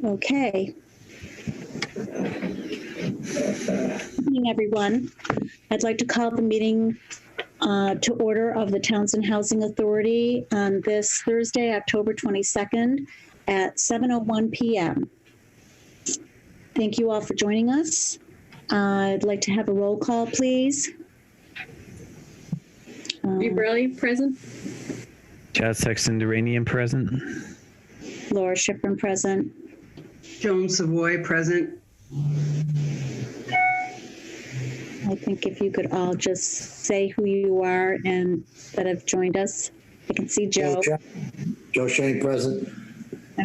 Okay. Good evening, everyone. I'd like to call the meeting to order of the Townsend Housing Authority on this Thursday, October 22nd at 7:01 p.m. Thank you all for joining us. I'd like to have a roll call, please. Burley, present. Chad Sexton Duranian, present. Laura Schifrin, present. Joan Savoy, present. I think if you could all just say who you are and that have joined us. I can see Joe. Joe Shane, present.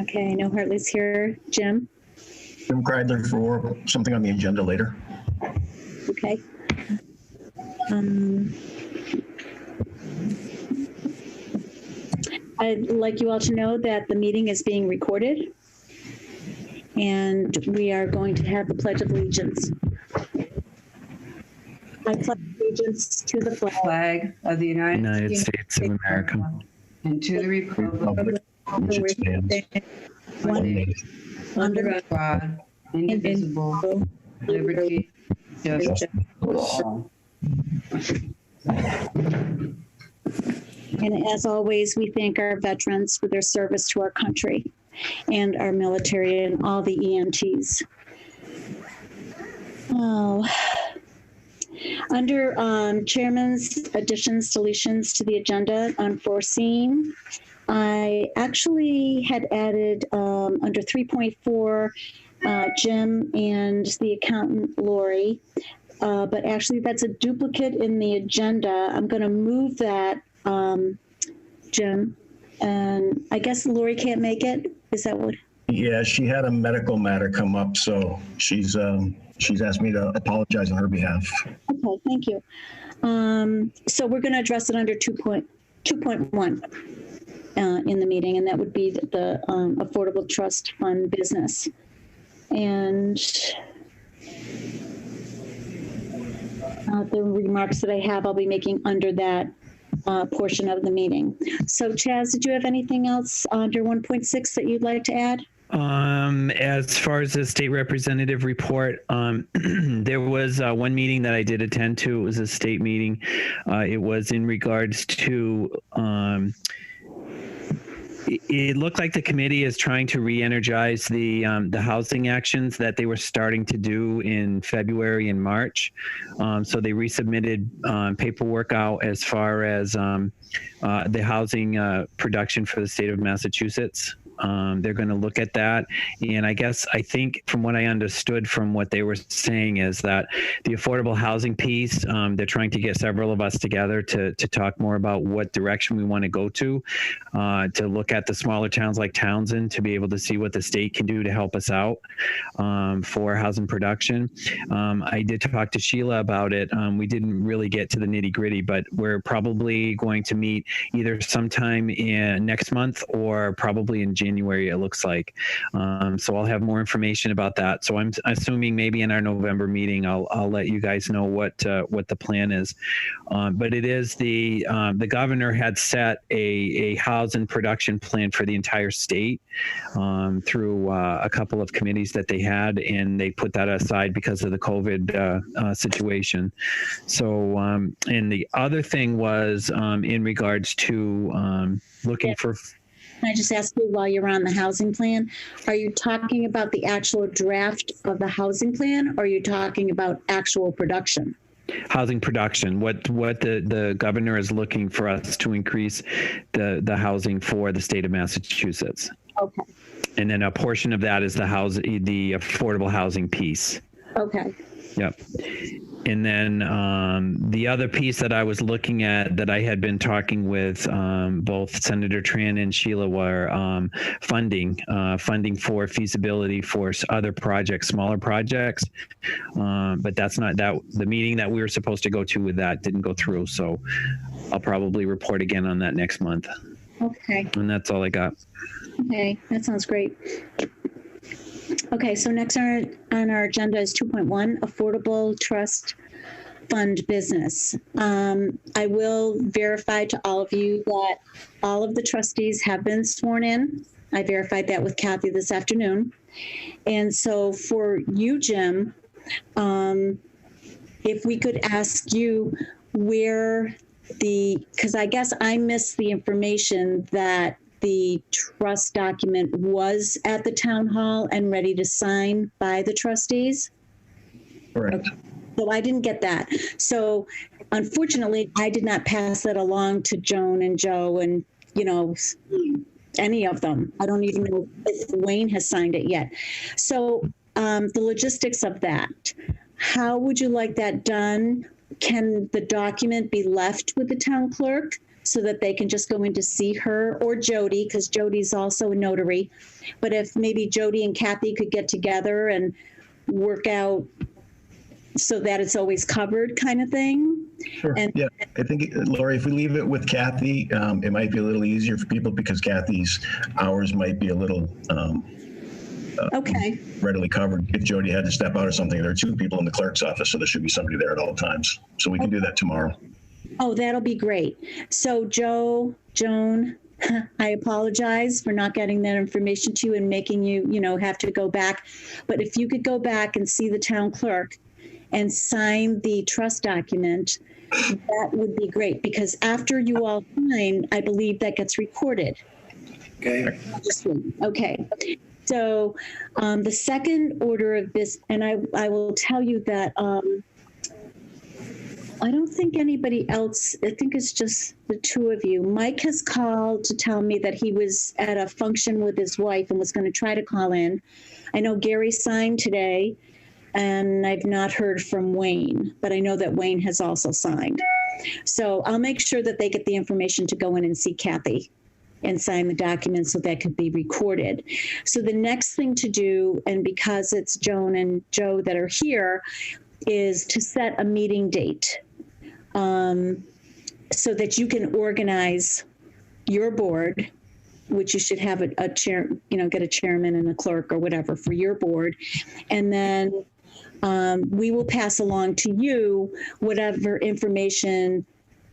Okay, I know Hartley's here. Jim? Jim Kreidler for something on the agenda later. Okay. I'd like you all to know that the meeting is being recorded and we are going to have the Pledge of Allegiance. I pledge allegiance to the Flag of the United States of America. and to the republic Which stands one nation, under God, indivisible, liberty, justice for all. And as always, we thank our veterans for their service to our country and our military and all the EMTs. Oh. Under Chairman's additions, deletions to the agenda, unforeseen, I actually had added under 3.4, Jim and the accountant, Lori, but actually that's a duplicate in the agenda. I'm going to move that, Jim, and I guess Lori can't make it. Is that what? Yeah, she had a medical matter come up, so she's asked me to apologize on her behalf. Okay, thank you. So we're going to address it under 2.1 in the meeting, and that would be the Affordable Trust Fund business. And the remarks that I have, I'll be making under that portion of the meeting. So Chaz, did you have anything else under 1.6 that you'd like to add? As far as the state representative report, there was one meeting that I did attend to. It was a state meeting. It was in regards to, it looked like the committee is trying to re-energize the housing actions that they were starting to do in February and March. So they resubmitted paperwork out as far as the housing production for the state of Massachusetts. They're going to look at that. And I think from what I understood from what they were saying is that the affordable housing piece, they're trying to get several of us together to talk more about what direction we want to go to look at the smaller towns like Townsend, to be able to see what the state can do to help us out for housing production. I did talk to Sheila about it. We didn't really get to the nitty gritty, but we're probably going to meet either sometime in next month or probably in January, it looks like. So I'll have more information about that. So I'm assuming maybe in our November meeting, I'll let you guys know what the plan is. But it is the governor had set a housing production plan for the entire state through a couple of committees that they had, and they put that aside because of the COVID situation. So, and the other thing was in regards to looking for. Can I just ask you, while you're on the housing plan, are you talking about the actual draft of the housing plan, or are you talking about actual production? Housing production, what the governor is looking for us to increase the housing for the state of Massachusetts. Okay. And then a portion of that is the affordable housing piece. Okay. Yep. And then the other piece that I was looking at that I had been talking with both Senator Tran and Sheila were funding for feasibility for other projects, smaller projects. But that's not that the meeting that we were supposed to go to with that didn't go through. So I'll probably report again on that next month. Okay. And that's all I got. Okay, that sounds great. Okay, so next on our agenda is 2.1, Affordable Trust Fund Business. I will verify to all of you that all of the trustees have been sworn in. I verified that with Kathy this afternoon. And so for you, Jim, if we could ask you where because I guess I missed the information that the trust document was at the town hall and ready to sign by the trustees. Correct. So I didn't get that. So unfortunately, I did not pass that along to Joan and Joe and, any of them. I don't even know if Wayne has signed it yet. So the logistics of that, how would you like that done? Can the document be left with the town clerk so that they can just go in to see her, or Jody, because Jody's also a notary? But if maybe Jody and Kathy could get together and work out so that it's always covered, kind of thing. Sure. Yeah, I think, Lori, if we leave it with Kathy, it might be a little easier for people because Kathy's hours might be a little Okay. readily covered. If Jody had to step out or something, there are two people in the clerk's office, so there should be somebody there at all times. So we can do that tomorrow. Oh, that'll be great. So Joan, I apologize for not getting that information to you and making you, have to go back. But if you could go back and see the town clerk and sign the trust document, that would be great, because after you all sign, I believe that gets recorded. Okay. Okay. So the second order of this, and I will tell you that I don't think anybody else, I think it's just the two of you. Mike has called to tell me that he was at a function with his wife and was going to try to call in. I know Gary signed today, and I've not heard from Wayne, but I know that Wayne has also signed. So I'll make sure that they get the information to go in and see Kathy and sign the document so that could be recorded. So the next thing to do, and because it's Joan and Joe that are here, is to set a meeting date so that you can organize your board, which you should have a chair, get a chairman and a clerk or whatever for your board. And then we will pass along to you whatever information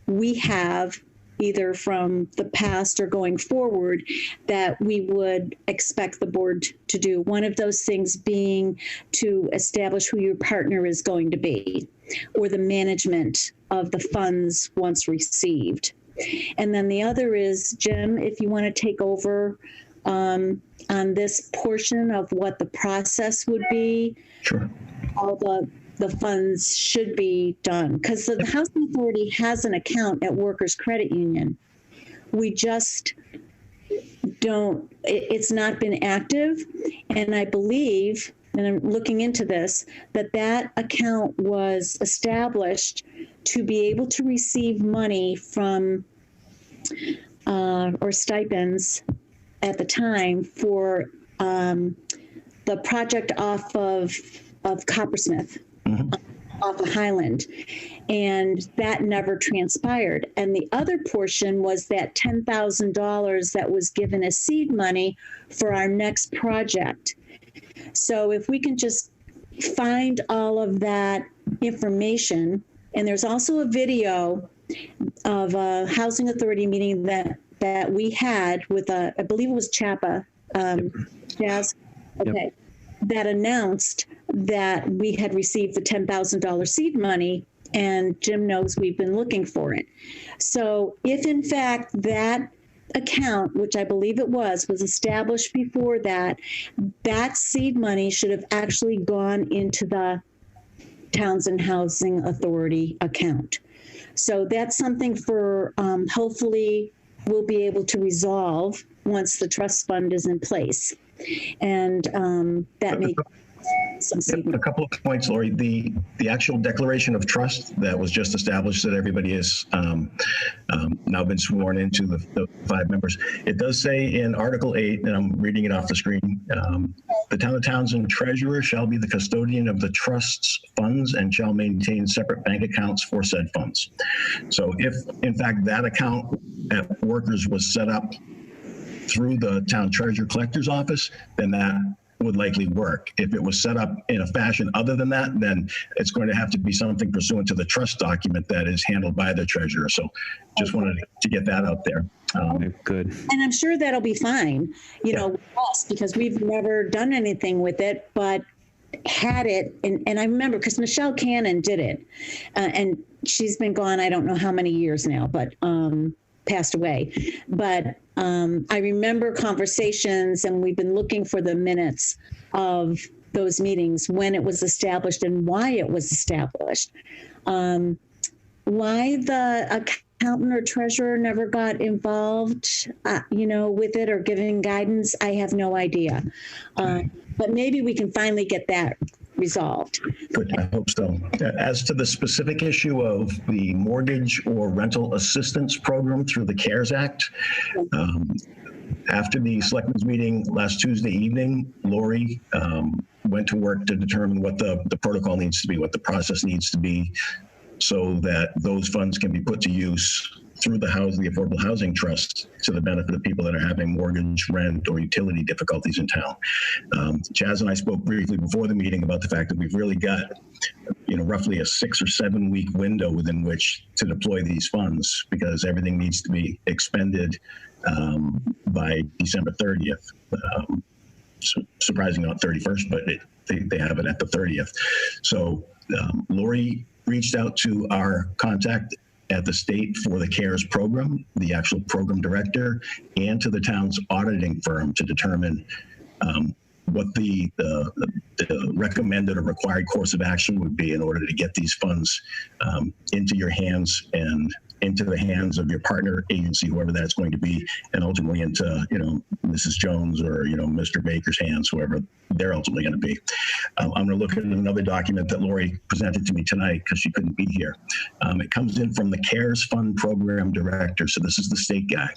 we have, either from the past or going forward, that we would expect the board to do. One of those things being to establish who your partner is going to be, or the management of the funds once received. And then the other is, Jim, if you want to take over on this portion of what the process would be. Sure. All the funds should be done, because the Housing Authority has an account at Workers Credit Union. We just don't, it's not been active. And I believe, and I'm looking into this, that account was established to be able to receive money from, or stipends at the time for the project off of Coppersmith. Off of Highland, and that never transpired. And the other portion was that $10,000 that was given as seed money for our next project. So if we can just find all of that information, and there's also a video of a Housing Authority meeting that we had with I believe it was Chapa, Jazz. Okay. Yep. That announced that we had received the $10,000 seed money, and Jim knows we've been looking for it. So if in fact that account, which I believe it was established before that seed money should have actually gone into the Townsend Housing Authority account. So that's something for hopefully we'll be able to resolve once the trust fund is in place. And that may a couple of points, Lori. The actual declaration of trust that was just established, that everybody has now been sworn into, the 5 members. It does say in Article 8, and I'm reading it off the screen, the Town of Townsend treasurer shall be the custodian of the trust's funds and shall maintain separate bank accounts for said funds. So if, in fact, that account at Workers was set up through the town treasurer collector's office, then that would likely work. If it was set up in a fashion other than that, then it's going to have to be something pursuant to the trust document that is handled by the treasurer. So just wanted to get that out there. Good. And I'm sure that'll be fine, with us, because we've never done anything with it, but had it. And I remember because Michelle Cannon did it, and she's been gone, I don't know how many years now, but passed away. But I remember conversations, and we've been looking for the minutes of those meetings, when it was established and why it was established. Why the accountant or treasurer never got involved, with it or giving guidance, I have no idea. But maybe we can finally get that resolved. Good, I hope so. As to the specific issue of the mortgage or rental assistance program through the CARES Act, after the selectmen's meeting last Tuesday evening, Lori went to work to determine what the protocol needs to be, what the process needs to be, so that those funds can be put to use through the Affordable Housing Trust to the benefit of people that are having mortgage, rent, or utility difficulties in town. Chaz and I spoke briefly before the meeting about the fact that we've really got, roughly a 6 or 7 week window within which to deploy these funds, because everything needs to be expended by December 30th. Surprisingly not 31st, but they have it at the 30th. So Lori reached out to our contact at the state for the CARES program, the actual program director, and to the town's auditing firm to determine what the recommended or required course of action would be in order to get these funds into your hands and into the hands of your partner agency, whoever that's going to be, and ultimately into, Mrs. Jones or, Mr. Baker's hands, whoever they're ultimately going to be. I'm going to look at another document that Lori presented to me tonight because she couldn't be here. It comes in from the CARES Fund Program Director. So this is the state guy.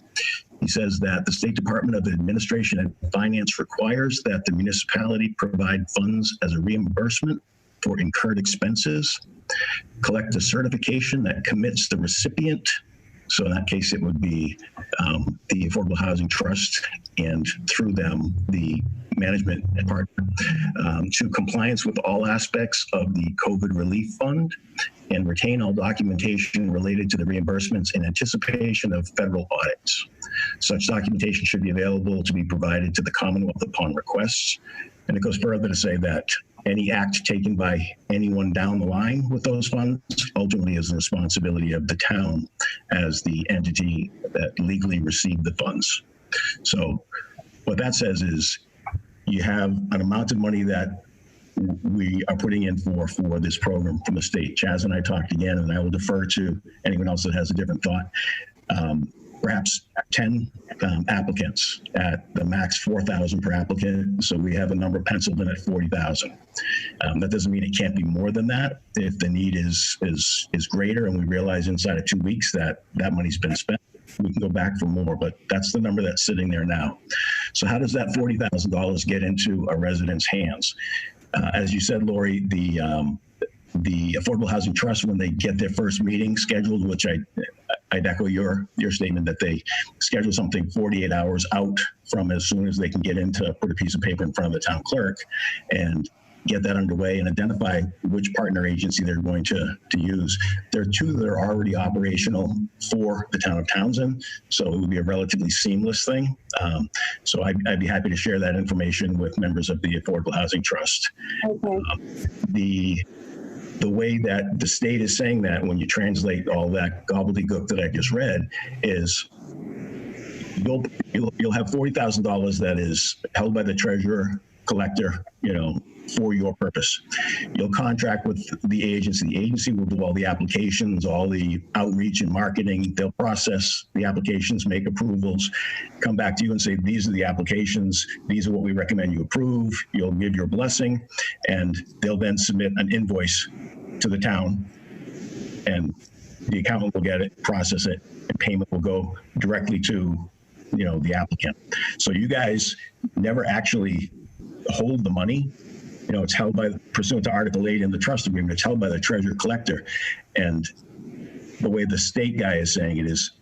He says that the State Department of Administration and Finance requires that the municipality provide funds as a reimbursement for incurred expenses, collect a certification that commits the recipient. So in that case, it would be the Affordable Housing Trust, and through them, the management partner, to compliance with all aspects of the COVID Relief Fund, and retain all documentation related to the reimbursements in anticipation of federal audits. Such documentation should be available to be provided to the Commonwealth upon requests. And it goes further to say that any act taken by anyone down the line with those funds ultimately is the responsibility of the town as the entity that legally received the funds. So what that says is you have an amount of money that we are putting in for this program from the state. Chaz and I talked again, and I will defer to anyone else that has a different thought. Perhaps 10 applicants at the max 4,000 per applicant. So we have a number penciled in at 40,000. That doesn't mean it can't be more than that. If the need is greater and we realize inside of 2 weeks that money's been spent, we can go back for more, but that's the number that's sitting there now. So how does that $40,000 get into a resident's hands? As you said, Lori, the Affordable Housing Trust, when they get their first meeting scheduled, which I'd echo your statement that they schedule something 48 hours out from as soon as they can get in to put a piece of paper in front of the town clerk and get that underway and identify which partner agency they're going to use. There are 2 that are already operational for the town of Townsend, so it would be a relatively seamless thing. So I'd be happy to share that information with members of the Affordable Housing Trust. Okay. The way that the state is saying that, when you translate all that gobbledygook that I just read, is you'll have $40,000 that is held by the treasurer, collector, for your purpose. You'll contract with the agency. The agency will do all the applications, all the outreach and marketing. They'll process the applications, make approvals, come back to you and say, these are the applications. These are what we recommend you approve. You'll give your blessing, and they'll then submit an invoice to the town, and the accountant will get it, process it, and payment will go directly to, the applicant. So you guys never actually hold the money. It's held by, pursuant to Article 8 in the trust agreement, it's held by the treasurer collector. And the way the state guy is saying it is,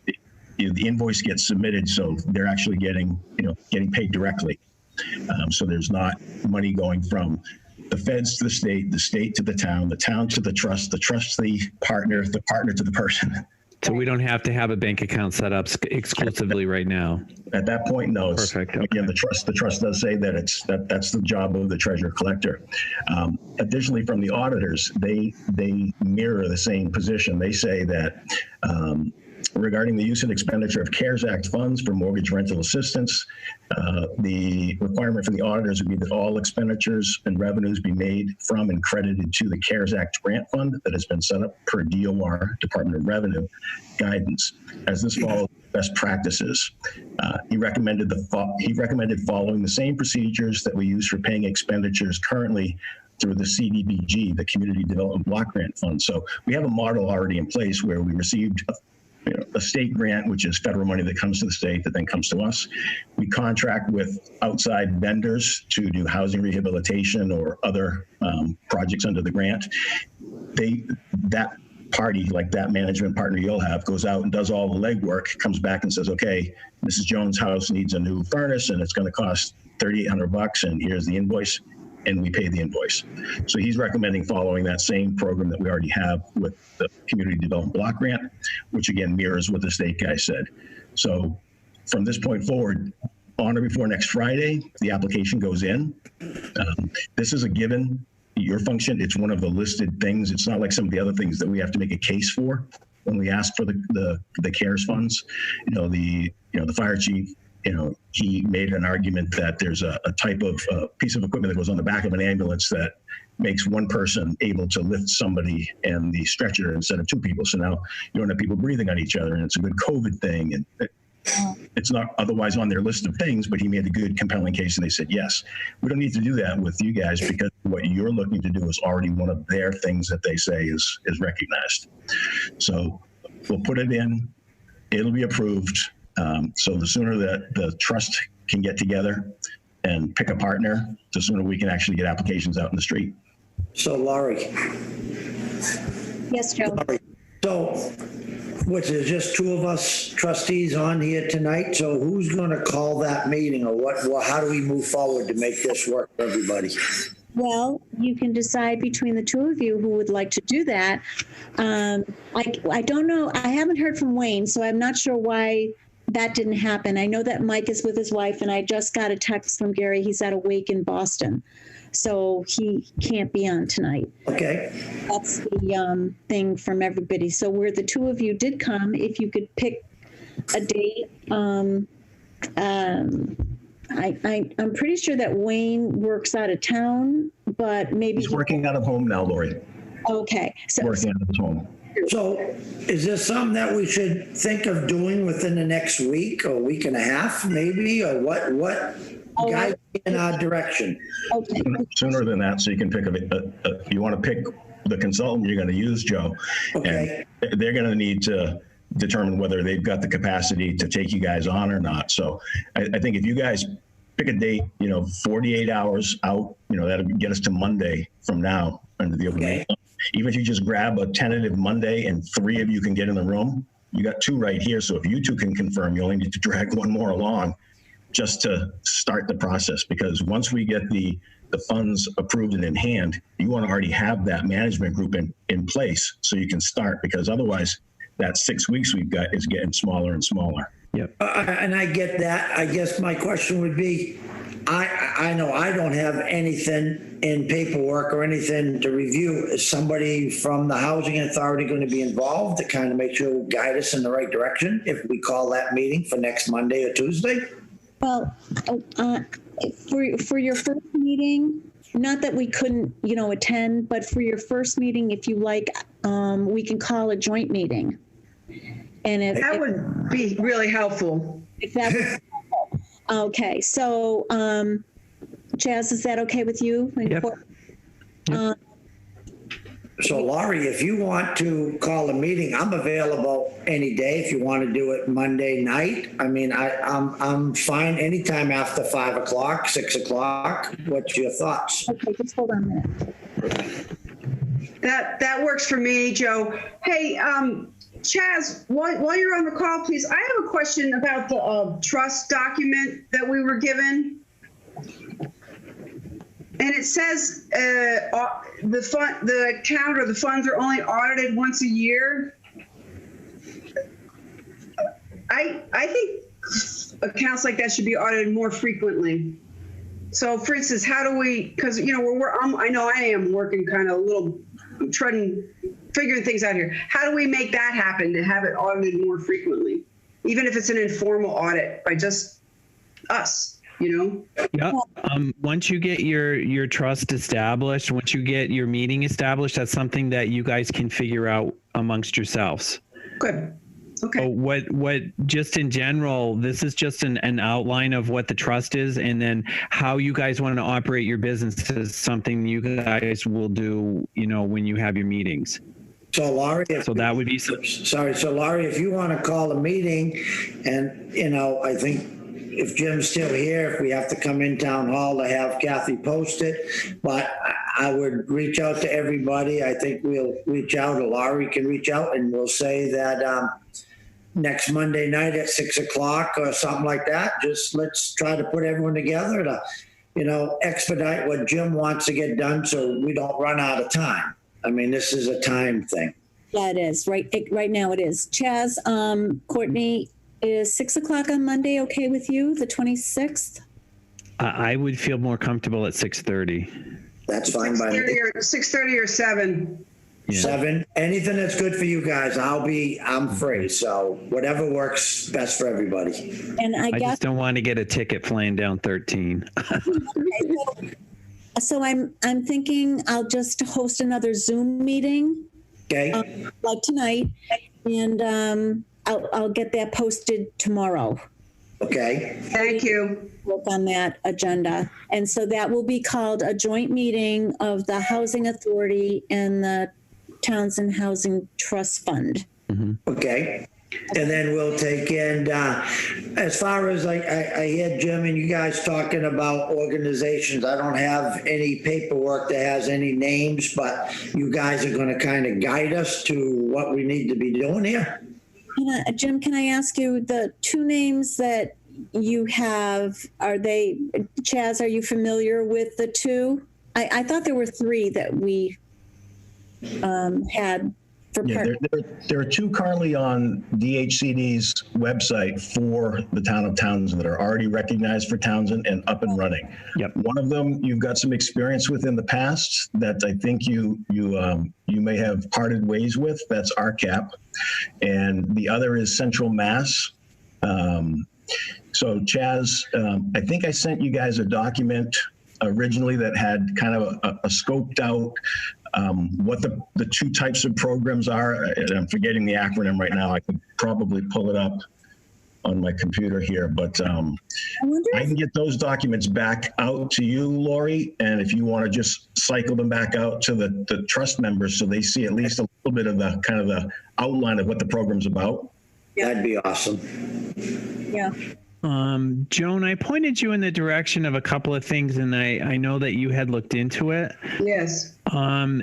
the invoice gets submitted, so they're actually getting paid directly. So there's not money going from the feds to the state to the town to the trust to the partner to the person. So we don't have to have a bank account set up exclusively right now. At that point, no. Perfect. Okay. Again, the trust does say that that's the job of the treasurer collector. Additionally, from the auditors, they mirror the same position. They say that regarding the use and expenditure of CARES Act funds for mortgage rental assistance, the requirement for the auditors would be that all expenditures and revenues be made from and credited to the CARES Act grant fund that has been set up per DOR, Department of Revenue, guidance, as this follows best practices. He recommended following the same procedures that we use for paying expenditures currently through the CDBG, the Community Development Block Grant Fund. So we have a model already in place where we received a state grant, which is federal money that comes to the state that then comes to us. We contract with outside vendors to do housing rehabilitation or other projects under the grant. That party, like that management partner you'll have, goes out and does all the legwork, comes back and says, okay, Mrs. Jones' house needs a new furnace and it's going to cost $3,800 and here's the invoice, and we pay the invoice. So he's recommending following that same program that we already have with the Community Development Block Grant, which again mirrors what the state guy said. So from this point forward, on or before next Friday, the application goes in. This is a given. Your function, it's one of the listed things. It's not like some of the other things that we have to make a case for when we ask for the CARES funds. The fire chief, he made an argument that there's a type of piece of equipment that goes on the back of an ambulance that makes one person able to lift somebody and the stretcher instead of two people. So now you don't have people breathing on each other, and it's a good COVID thing. And it's not otherwise on their list of things, but he made a good, compelling case, and they said, yes, we don't need to do that with you guys because what you're looking to do is already one of their things that they say is recognized. So we'll put it in. It'll be approved. So the sooner that the trust can get together and pick a partner, the sooner we can actually get applications out in the street. So Laurie. Yes, Joe. Laurie, so, which is just two of us trustees on here tonight. So who's going to call that meeting, or what? How do we move forward to make this work for everybody? Well, you can decide between the two of you who would like to do that. I don't know. I haven't heard from Wayne, so I'm not sure why that didn't happen. I know that Mike is with his wife, and I just got a text from Gary. He's at a wake in Boston, so he can't be on tonight. Okay. That's the thing from everybody. So where the two of you did come, if you could pick a date. I'm pretty sure that Wayne works out of town, but maybe He's working out of home now, Lori. Okay. Working out of his home. So is this something that we should think of doing within the next week or week and a half, maybe, or what guide in our direction? Okay. Sooner than that, so you can pick you want to pick the consultant you're going to use, Joe. Okay. And they're going to need to determine whether they've got the capacity to take you guys on or not. So I think if you guys pick a date, 48 hours out, that'll get us to Monday from now under the open meeting. Even if you just grab a tentative Monday and 3 of you can get in the room, you got 2 right here. So if you 2 can confirm, you only need to drag 1 more along just to start the process. Because once we get the funds approved and in hand, you want to already have that management group in place so you can start, because otherwise that 6 weeks we've got is getting smaller and smaller. Yep. And I get that. I guess my question would be, I know I don't have anything in paperwork or anything to review. Is somebody from the housing authority going to be involved to kind of make sure guide us in the right direction if we call that meeting for next Monday or Tuesday? Well, for your first meeting, not that we couldn't, attend, but for your first meeting, if you like, we can call a joint meeting. And that would be really helpful. If that was helpful. Okay, so Chaz, is that okay with you? Yep. So Laurie, if you want to call a meeting, I'm available any day. If you want to do it Monday night, I mean, I'm fine anytime after 5 o'clock, 6 o'clock. What's your thoughts? Okay, just hold on a minute. That works for me, Joe. Hey, Chaz, while you're on the call, please, I have a question about the trust document that we were given. And it says the account or the funds are only audited once a year. I think accounts like that should be audited more frequently. So, for instance, how do we? Because you know, I know I am working kind of a little, figuring things out here. How do we make that happen to have it audited more frequently, even if it's an informal audit by just us? You know. Yeah. Once you get your trust established, once you get your meeting established, that's something that you guys can figure out amongst yourselves. Good. Okay. So what just in general, this is just an outline of what the trust is, and then how you guys want to operate your business is something you guys will do, you know, when you have your meetings. So Laurie, So that would be sorry. So Laurie, if you want to call a meeting, and you know, I think if Jim's still here, if we have to come in town hall to have Kathy post it, but I would reach out to everybody. I think we'll reach out, or Laurie can reach out, and we'll say that next Monday night at 6 o'clock or something like that. Just let's try to put everyone together to, you know, expedite what Jim wants to get done so we don't run out of time. I mean, this is a time thing. Yeah, it is. Right now it is. Chaz, Courtney, is 6 o'clock on Monday okay with you, the 26th? I would feel more comfortable at 6:30. That's fine by me. 6:30 or 7. Yeah. 7, anything that's good for you guys, I'm free. So whatever works best for everybody. And I I guess just don't want to get a ticket flying down 13. so. I'm thinking I'll just host another Zoom meeting Okay. like tonight, and I'll get that posted tomorrow. Okay. Thank you. Work on that agenda, and so that will be called a joint meeting of the Housing Authority and the Townsend Housing Trust Fund. Okay. And then we'll take in, as far as I hear Jim and you guys talking about organizations, I don't have any paperwork that has any names, but you guys are going to kind of guide us to what we need to be doing here. Jim, can I ask you, the two names that you have, are they, Chaz, are you familiar with the two? I thought there were 3 that we had for Yeah, there are 2 currently on DHCD's website for the town of Townsend that are already recognized for Townsend and up and running. Yep. One of them you've got some experience with in the past that I think you may have parted ways with. That's RCAP, and the other is Central Mass. So Chaz, I think I sent you guys a document originally that had kind of a scoped out what the 2 types of programs are. And I'm forgetting the acronym right now. I could probably pull it up on my computer here, but I can get those documents back out to you, Lori. And if you want to just cycle them back out to the trust members so they see at least a little bit of the kind of the outline of what the program's about. That'd be awesome. Yeah. Joan, I pointed you in the direction of a couple of things, and I know that you had looked into it. Yes.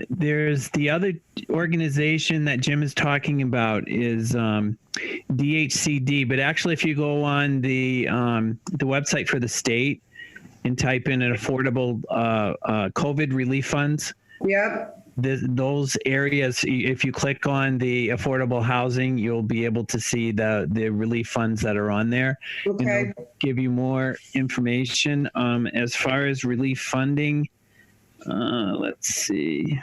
There's the other organization that Jim is talking about is DHCD, but actually if you go on the website for the state and type in an affordable COVID relief funds. Yep. Those areas, if you click on the affordable housing, you'll be able to see the relief funds that are on there. Okay. And they'll give you more information. As far as relief funding, let's see.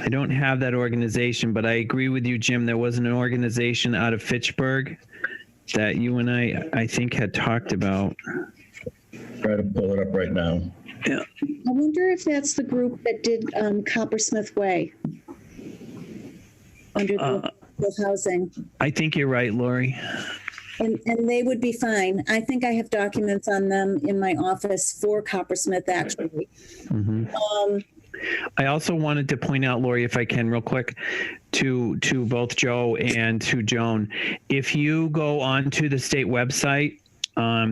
I don't have that organization, but I agree with you, Jim. There was an organization out of Fitchburg that you and I think had talked about. Try to pull it up right now. Yeah. I wonder if that's the group that did Coppersmith Way under the housing. I think you're right, Lori. And they would be fine. I think I have documents on them in my office for Coppersmith, actually. Mm-hmm. I also wanted to point out, Lori, if I can real quick, to both Joe and to Joan, if you go onto the state website,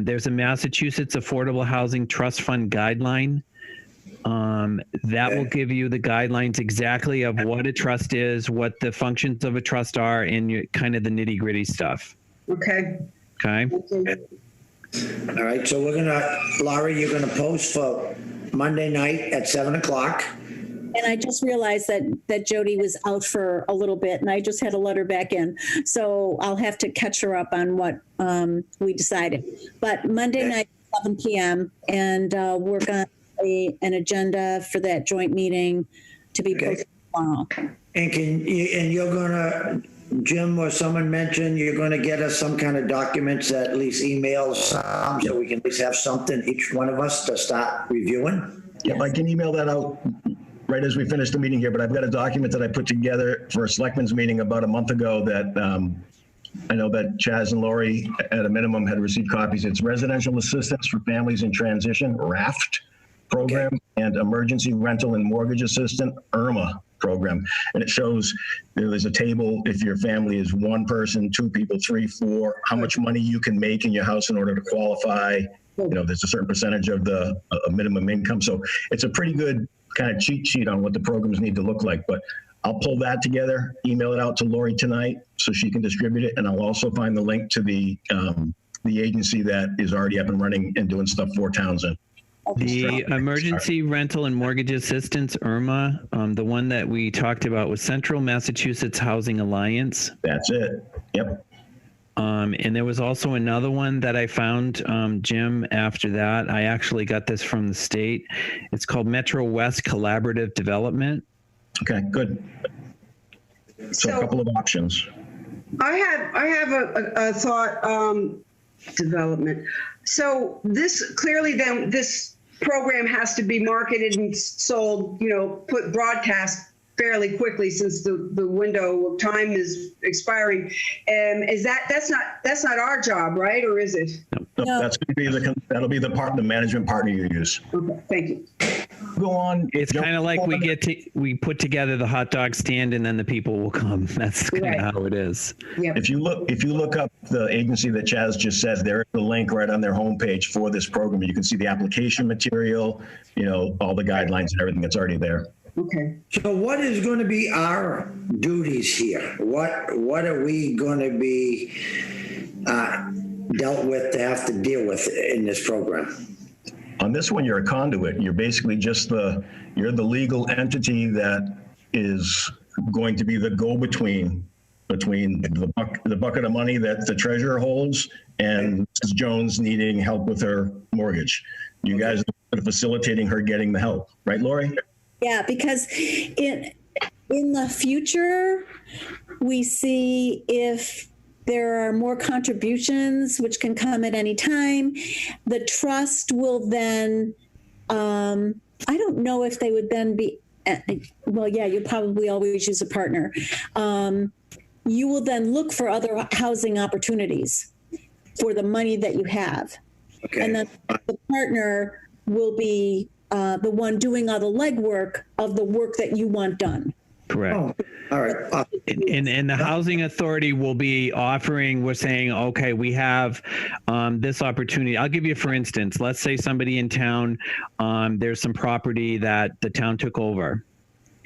there's a Massachusetts Affordable Housing Trust Fund Guideline That will give you the guidelines exactly of what a trust is, what the functions of a trust are, and kind of the nitty gritty stuff. Okay. Okay. Okay. All right, so Laurie, you're gonna post for Monday night at 7:00. And I just realized that Jody was out for a little bit, and I just had to let her back in. So I'll have to catch her up on what we decided. But Monday night, 7 p.m., and work on an agenda for that joint meeting to be posted tomorrow. And you're gonna, Jim or someone mentioned, you're gonna get us some kind of documents, at least emails, so we can at least have something, each one of us, to start reviewing? Yep, I can email that out right as we finish the meeting here, but I've got a document that I put together for a selectmen's meeting about a month ago that I know that Chaz and Lori at a minimum had received copies. It's Residential Assistance for Families in Transition, RAFT program, and Emergency Rental and Mortgage Assistant, IRMA program. And it shows there's a table if your family is one person, two people, three, four, how much money you can make in your house in order to qualify. There's a certain percentage of the minimum income. So it's a pretty good kind of cheat sheet on what the programs need to look like. But I'll pull that together, email it out to Lori tonight so she can distribute it. And I'll also find the link to the agency that is already up and running and doing stuff for Townsend. The Emergency Rental and Mortgage Assistance, IRMA, the one that we talked about was Central Massachusetts Housing Alliance. That's it. Yep. And there was also another one that I found, Jim, after that. I actually got this from the state. It's called Metrowest Collaborative Development. Okay, good. So a couple of options. I have a thought, development. So this clearly then this program has to be marketed and sold, put broadcast fairly quickly since the window of time is expiring. And that's not our job, right? Or is it? No. That's going to be that'll be the management partner you use. Okay, thank you. Go on. It's kind of like we put together the hot dog stand and then the people will come. That's kind of how it is. Yep. If you look up the agency that Chaz just said, there is a link right on their homepage for this program. You can see the application material, all the guidelines and everything that's already there. Okay. So what is going to be our duties here? What are we going to be dealt with to have to deal with in this program? On this one, you're a conduit. You're basically just you're the legal entity that is going to be the go-between between the bucket of money that the treasurer holds and Mrs. Jones needing help with her mortgage. You guys are facilitating her getting the help, right, Lori? Yeah, because in the future, we see if there are more contributions, which can come at any time. The trust will then, I don't know if they would then be, well, yeah, you'd probably always use a partner. You will then look for other housing opportunities for the money that you have. Okay. And then the partner will be the one doing all the legwork of the work that you want done. Correct. Oh, all right. And the housing authority will be offering, we're saying, okay, we have this opportunity. I'll give you, for instance, let's say somebody in town, there's some property that the town took over.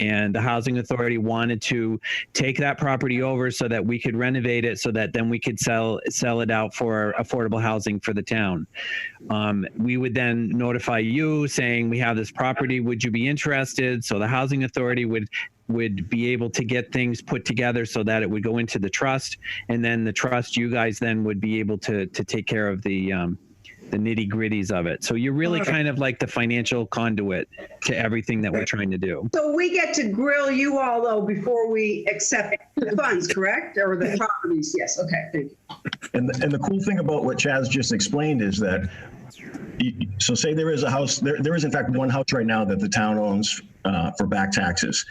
And the housing authority wanted to take that property over so that we could renovate it so that then we could sell it out for affordable housing for the town. We would then notify you saying, we have this property, would you be interested? So the housing authority would be able to get things put together so that it would go into the trust. And then the trust, you guys then would be able to take care of the nitty gritties of it. So you're really kind of like the financial conduit to everything that we're trying to do. So we get to grill you all though before we accept the funds, correct? Or the properties? Yes. Okay. Thank you. And the cool thing about what Chaz just explained is that, so say there is a house, there is in fact one house right now that the town owns for back taxes.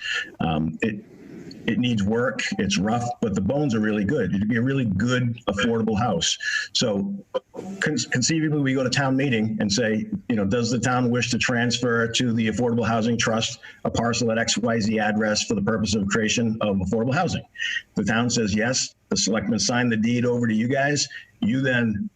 It needs work, it's rough, but the bones are really good. It'd be a really good, affordable house. So conceivably, we go to town meeting and say, does the town wish to transfer to the Affordable Housing Trust a parcel at XYZ address for the purpose of creation of affordable housing? The town says yes, the selectmen sign the deed over to you guys. You then,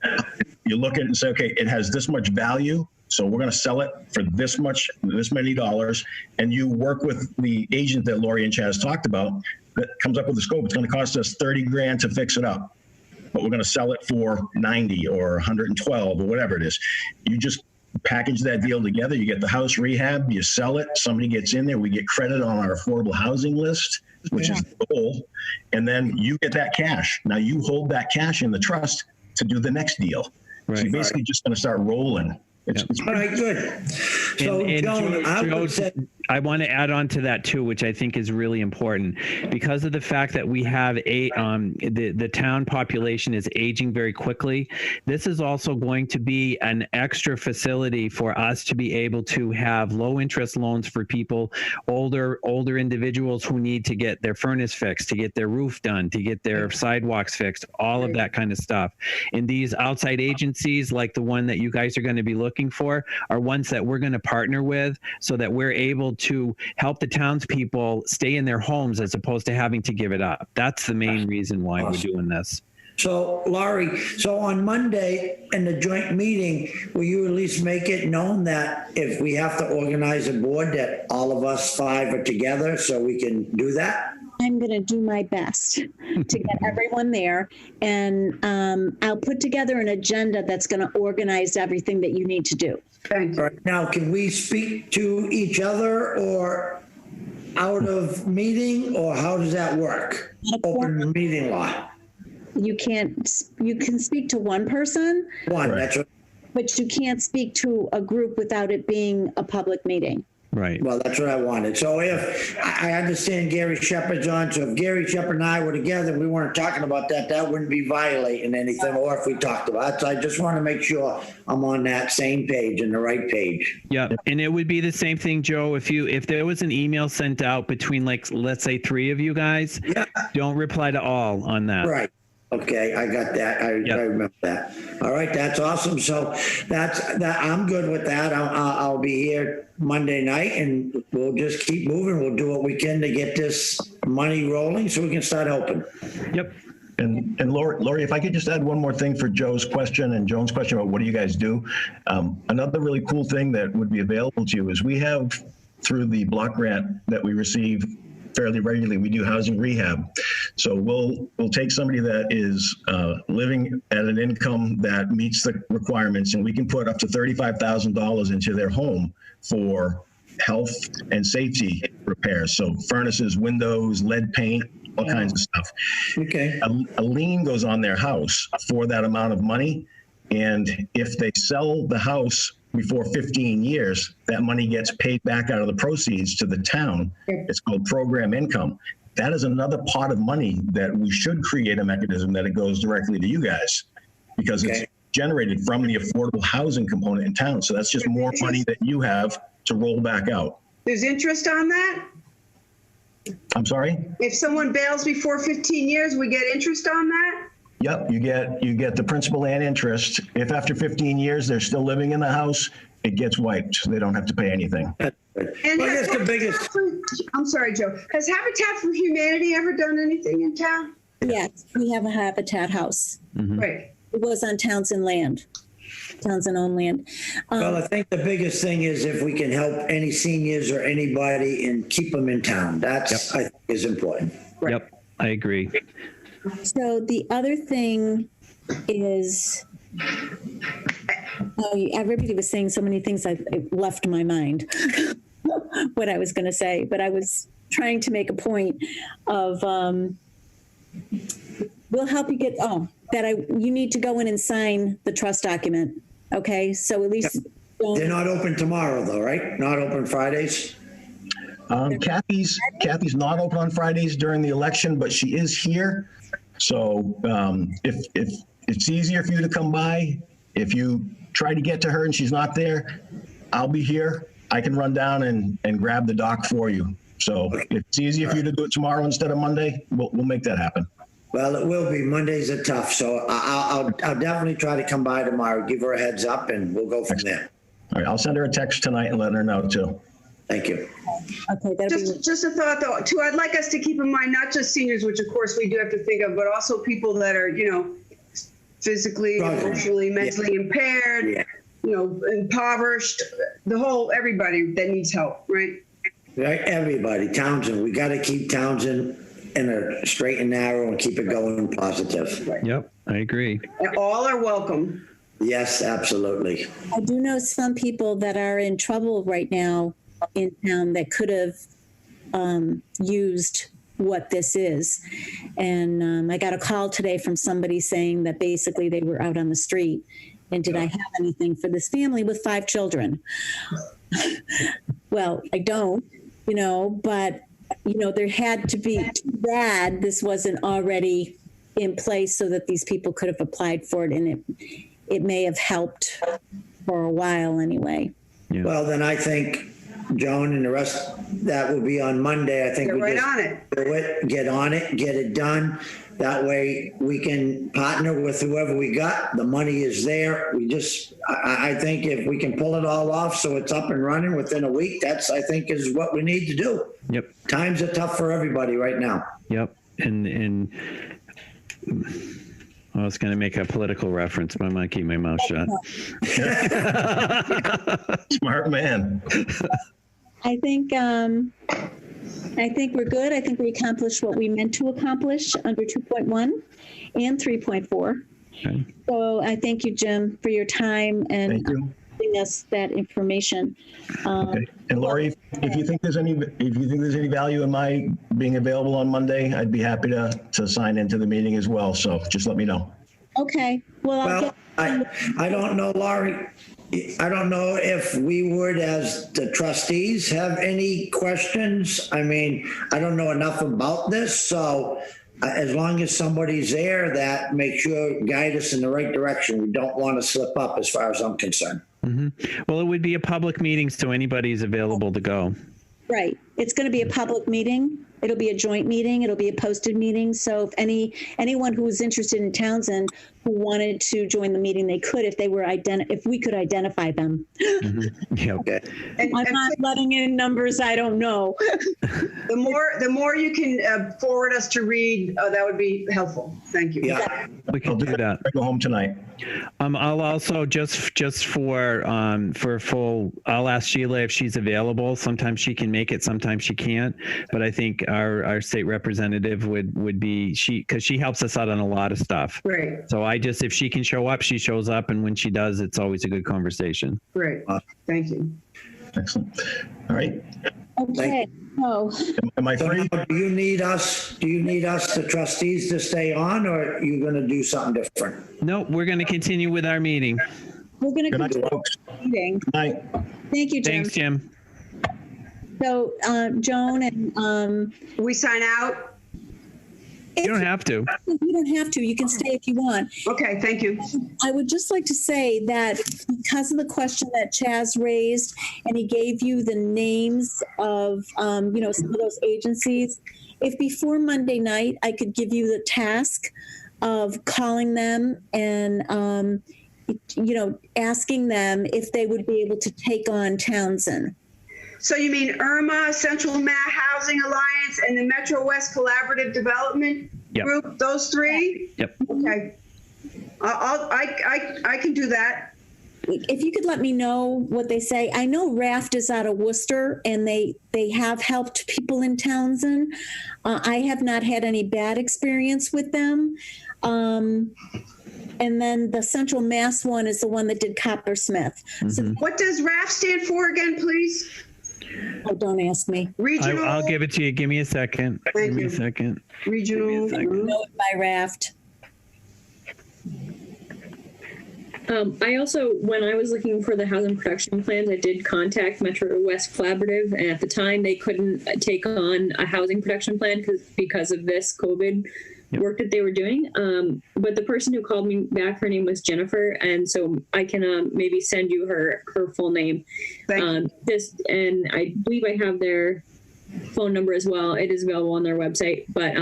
you look at it and say, okay, it has this much value. So we're going to sell it for this many dollars. And you work with the agent that Lori and Chaz talked about that comes up with the scope. It's going to cost us 30 grand to fix it up, but we're going to sell it for 90 or 112 or whatever it is. You just package that deal together. You get the house rehab, you sell it, somebody gets in there, we get credit on our affordable housing list, which is the goal. And then you get that cash. Now you hold that cash in the trust to do the next deal. Right. So you're basically just going to start rolling. It's All right, good. So, And Joan, I would say, I want to add on to that too, which I think is really important because of the fact that we have the town population is aging very quickly. This is also going to be an extra facility for us to be able to have low interest loans for people, older individuals who need to get their furnace fixed, to get their roof done, to get their sidewalks fixed, all of that kind of stuff. And these outside agencies like the one that you guys are going to be looking for are ones that we're going to partner with so that we're able to help the townspeople stay in their homes as opposed to having to give it up. That's the main reason why we're doing this. so Laurie, so on Monday in the joint meeting, will you at least make it known that if we have to organize a board that all of us 5 are together so we can do that? I'm going to do my best to get everyone there. And I'll put together an agenda that's going to organize everything that you need to do. Thank you. All right, now, can we speak to each other or out of meeting, or how does that work? Open meeting law. You can speak to one person, One, Right. that's what, but you can't speak to a group without it being a public meeting. Right. well, that's what I wanted. So if, I understand Gary Shepherd's on, so if Gary Shepherd and I were together, and we weren't talking about that, that wouldn't be violating anything, or if we talked about it. So I just want to make sure I'm on that same page and the right page. Yeah. And it would be the same thing, Joe, if there was an email sent out between, like, let's say 3 of you guys, Yeah. don't reply to all on that. Right. Okay, I got that. I remember that. All right, that's awesome. So that's that. I'm good with that. I'll be here Monday night, and we'll just keep moving. We'll do what we can to get this money rolling so we can start helping. Yep. And Lori, if I could just add one more thing for Joe's question and Joan's question about what do you guys do? Another really cool thing that would be available to you is we have, through the block grant that we receive fairly regularly, we do housing rehab. So we'll take somebody that is living at an income that meets the requirements, and we can put up to $35,000 into their home for health and safety repairs. So furnaces, windows, lead paint, all kinds of stuff. Okay. A lien goes on their house for that amount of money. And if they sell the house before 15 years, that money gets paid back out of the proceeds to the town. It's called program income. That is another pot of money that we should create a mechanism that it goes directly to you guys, because it's generated from the affordable housing component in town. So that's just more money that you have to roll back out. There's interest on that? I'm sorry? If someone bails before 15 years, we get interest on that? Yep, you get the principal and interest. If after 15 years they're still living in the house, it gets wiped. They don't have to pay anything. And Well, has that's the biggest. I'm sorry, Joe. Has Habitat for Humanity ever done anything in town? Yes, we have a Habitat house. Right. It was on Townsend land, Townsend-owned land. Well, I think the biggest thing is if we can help any seniors or anybody and keep them in town. That's, I think, is important. Yep. I agree. So the other thing is, everybody was saying so many things, it left my mind what I was going to say, but I was trying to make a point of, we'll help you get, you need to go in and sign the trust document. Okay. So at least. They're not open tomorrow though, right? Not open Fridays? Kathy's not open on Fridays during the election, but she is here. So if it's easier for you to come by, if you try to get to her and she's not there, I'll be here. I can run down and grab the doc for you. So if it's easier for you to do it tomorrow instead of Monday, we'll make that happen. Well, it will be. Mondays are tough. So I'll definitely try to come by tomorrow, give her a heads up, and we'll go from there. All right, I'll send her a text tonight and let her know too. Thank you. Okay. That'll be. Just a thought though, too, I'd like us to keep in mind, not just seniors, which of course we do have to think of, but also people that are, physically, Right. emotionally, mentally impaired. Yeah. impoverished, everybody that needs help, right? Right, everybody, Townsend, we got to keep Townsend in a straight and narrow and keep it going positive. Yep, I agree. And all are welcome. Yes, absolutely. I do know some people that are in trouble right now in town that could have used what this is. And I got a call today from somebody saying that basically they were out on the street and did I have anything for this family with 5 children? Well, I don't, but, there had to be, too bad this wasn't already in place so that these people could have applied for it. And it may have helped for a while anyway. Yeah. Well, then I think Joan and the rest, that will be on Monday. I think Get we right just on it. do it, get on it, get it done. That way we can partner with whoever we got. The money is there. I think if we can pull it all off so it's up and running within a week, that's, I think, is what we need to do. Yep. Times are tough for everybody right now. Yep. And I was going to make a political reference, but I'm going to keep my mouth shut. Smart man. I think we're good. I think we accomplished what we meant to accomplish under 2.1 and 3.4. Okay. So I thank you, Jim, for your time and Thank you. giving us that information. Okay. And Lori, if you think there's any value in my being available on Monday, I'd be happy to sign into the meeting as well. So just let me know. Okay. Well, Well, I don't know, Laurie. I don't know if we would, as the trustees, have any questions. I mean, I don't know enough about this, so as long as somebody's there that makes sure guide us in the right direction, we don't want to slip up as far as I'm concerned. Mm-hmm. Well, it would be a public meeting, so anybody's available to go. right. It's going to be a public meeting. It'll be a joint meeting. It'll be a posted meeting. So if anyone who was interested in Townsend who wanted to join the meeting, they could if we could identify them. Mm-hmm. Yep. Okay. And I'm not letting in numbers I don't know. the more you can forward us to read, that would be helpful. Thank you. Yeah. We can do that. I go home tonight. I'll also just for full. I'll ask Sheila if she's available. Sometimes she can make it, sometimes she can't. But I think our state representative would be because she helps us out on a lot of stuff. Great. So if she can show up, she shows up, and when she does, it's always a good conversation. Great. Thank you. Excellent. All right. Okay. Oh, Am I So free? now, do you need us, the trustees, to stay on, or are you going to do something different? No, we're going to continue with our meeting. we're going Good to night, continue folks. the meeting. Good night. Thank you, Jim. Thanks, Jim. So, Joan and We sign out. You don't have to. you don't have to. You can stay if you want. Okay. Thank you. I would just like to say that because of the question that Chaz raised, and he gave you the names of, some of those agencies, if before Monday night, I could give you the task of calling them and, asking them if they would be able to take on Townsend. So you mean IRMA, Central Mass Housing Alliance, and the Metrowest Collaborative Development Yep. Group? Those three? Yep. Okay. I can do that. If you could let me know what they say. I know Raft is out of Worcester, and they have helped people in Townsend. I have not had any bad experience with them. And then the Central Mass one is the one that did Coppersmith. So, What does RAF stand for again, please? oh, don't ask me. Regional. I'll give it to you. Give me a second. Thank Give me you. a second. Regional. Know it by Raft. I also, when I was looking for the housing production plans, I did contact Metrowest Collaborative, and at the time they couldn't take on a housing production plan because of this COVID work that they were doing. But the person who called me back, her name was Jennifer, and so I can maybe send you her full name. Thank you. And I believe I have their phone number as well. It is available on their website, but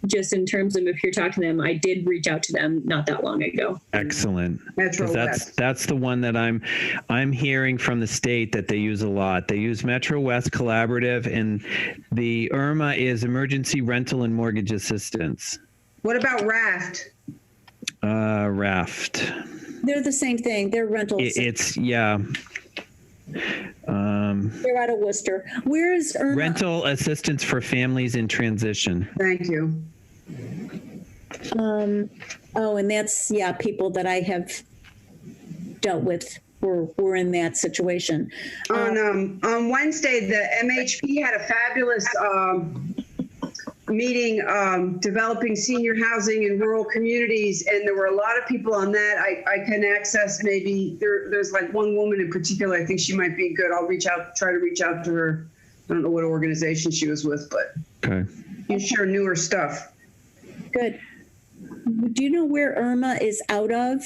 just in terms of if you're talking to them, I did reach out to them not that long ago. Excellent. 'Cause Metrowest. that's the one that I'm hearing from the state that they use a lot. They use Metrowest Collaborative, and the IRMA is Emergency Rental and Mortgage Assistance. What about Raft? Raft. They're the same thing. They're rentals. Yeah. They're out of Worcester. Where is Irma? Rental assistance for families in transition. Thank you. Oh, and that's, yeah, people that I have dealt with were in that situation. On Wednesday, the MHP had a fabulous meeting developing senior housing in rural communities, and there were a lot of people on that. I can access maybe there's like one woman in particular. I think she might be good. I'll try to reach out to her. I don't know what organization she was with, but Okay. you sure knew her stuff. Good. Do you know where Irma is out of?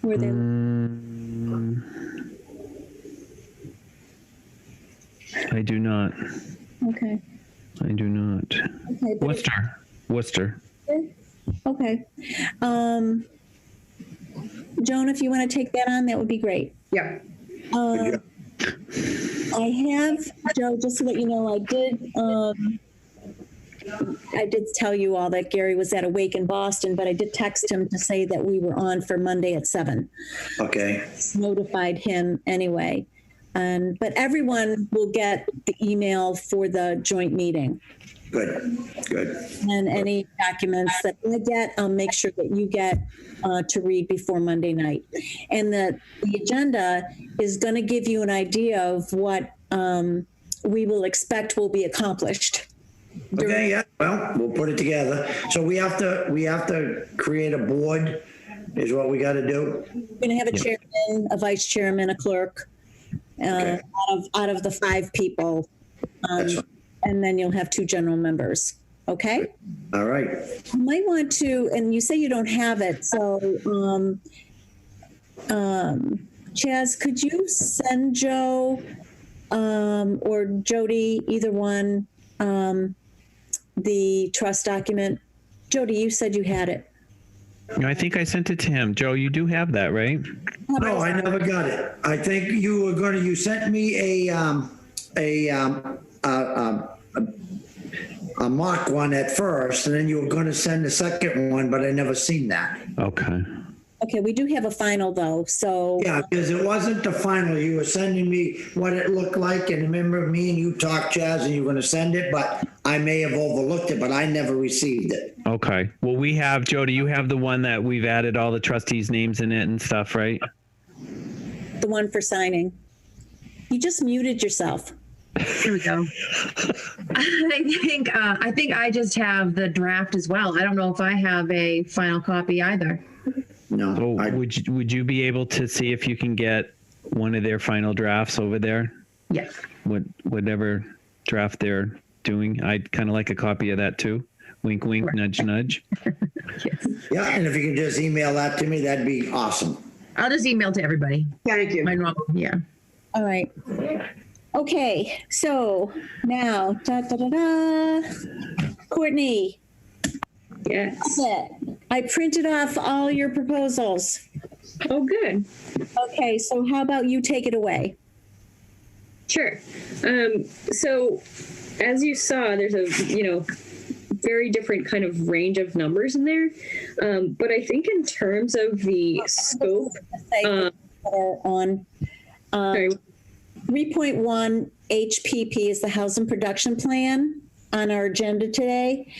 Where they? I do not. Okay. I do not. Okay. But Worcester. okay. Joan, if you want to take that on, that would be great. Yeah. I have, Joe, just to let you know, I did tell you all that Gary was at a wake in Boston, but I did text him to say that we were on for Monday at 7. Okay. Notified him anyway. But everyone will get the email for the joint meeting. Good. And any documents that I get, I'll make sure that you get to read before Monday night. And the agenda is going to give you an idea of what we will expect will be accomplished. Okay, yeah, well, we'll put it together. So we have to create a board is what we got to do. We're going to have a chairman, a vice chairman, a clerk, Okay. out of the 5 people. That's fine. And then you'll have 2 general members. Okay? All right. You might want to, and you say you don't have it, so Chaz, could you send Joe or Jody, either one, the trust document? Jody, you said you had it. I think I sent it to him. Joe, you do have that, right? No, I never got it. I think you sent me a mock one at first, and then you were going to send the second one, but I never seen that. Okay. Okay, we do have a final though, so. Yeah, because it wasn't the final. You were sending me what it looked like, and remember me and you talked, Chaz, and you were going to send it, but I may have overlooked it, but I never received it. Okay. Well, we have, Jody, you have the one that we've added all the trustees' names in it and stuff, right? The one for signing. You just muted yourself. Here we go. I think I just have the draft as well. I don't know if I have a final copy either. No. So I- would you be able to see if you can get one of their final drafts over there? Yes. Whatever draft they're doing. I'd kind of like a copy of that too. Wink, wink, nudge, nudge. Yes. Yeah, and if you could just email that to me, that'd be awesome. I'll just email to everybody. Thank you. My normal, yeah. All right. Okay, so now, Courtney, Yes. I printed off all your proposals. Oh, good. Okay, so how about you take it away? Sure. So as you saw, there's a, very different kind of range of numbers in there. But I think in terms of the scope, That are on sorry, 3.1 HPP is the Housing Production Plan on our agenda today.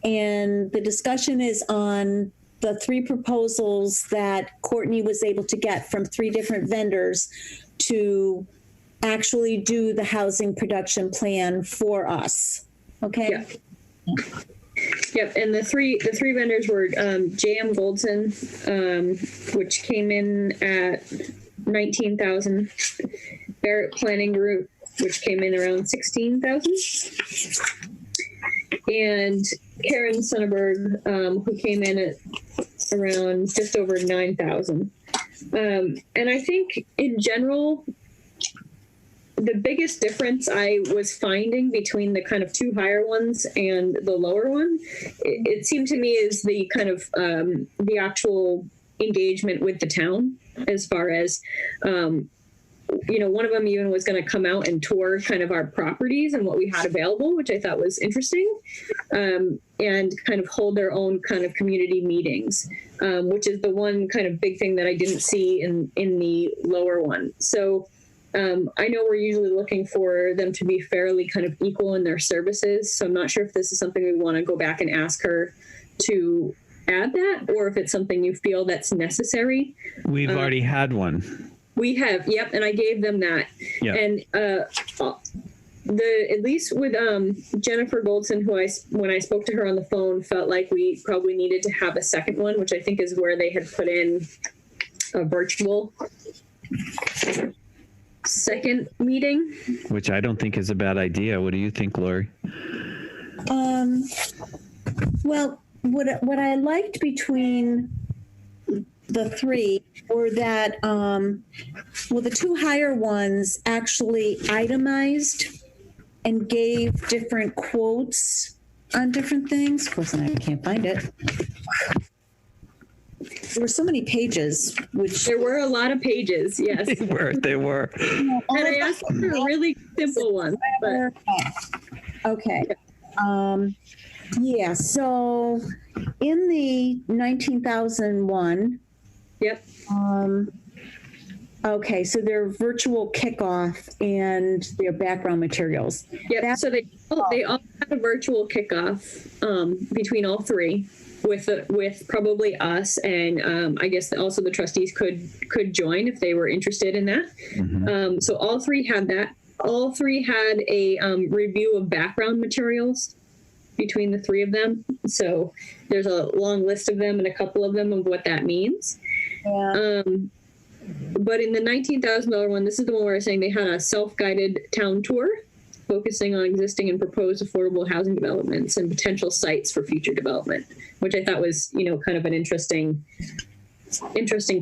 And the discussion is on the 3 proposals that Courtney was able to get from 3 different vendors to actually do the housing production plan for us. Okay? Yeah. Yep, and the three vendors were JM Goldson, which came in at 19,000, Barrett Planning Group, which came in around 16,000, and Karen Sonnenberg, who came in at around just over 9,000. And I think in general, the biggest difference I was finding between the kind of 2 higher ones and the lower one, it seemed to me is the kind of the actual engagement with the town, as far as one of them even was going to come out and tour kind of our properties and what we had available, which I thought was interesting, and kind of hold their own kind of community meetings, which is the one kind of big thing that I didn't see in the lower one. So I know we're usually looking for them to be fairly kind of equal in their services. So I'm not sure if this is something we want to go back and ask her to add that, or if it's something you feel that's necessary. We've already had one. We have, yep, and I gave them that. Yeah. And at least with Jennifer Goldson, when I spoke to her on the phone, felt like we probably needed to have a second one, which I think is where they had put in a virtual second meeting. Which I don't think is a bad idea. What do you think, Lori? Well, what I liked between the three were that, the two higher ones actually itemized and gave different quotes on different things. Of course, I can't find it. There were so many pages, which there were a lot of pages. Yes, they were. And I asked for a really simple one. But... Okay. Yeah. So in the 19,001. Yep. Okay. So their virtual kickoff and their background materials. Yep. So they all had a virtual kickoff between all three. With probably us, and I guess also the trustees could join if they were interested in that. Mm-hmm. So all three had that. All three had a review of background materials between the three of them. So there's a long list of them and a couple of them of what that means. Yeah. But in the $19,000 one, this is the one where I was saying they had a self-guided town tour, focusing on existing and proposed affordable housing developments and potential sites for future development, which I thought was, kind of an interesting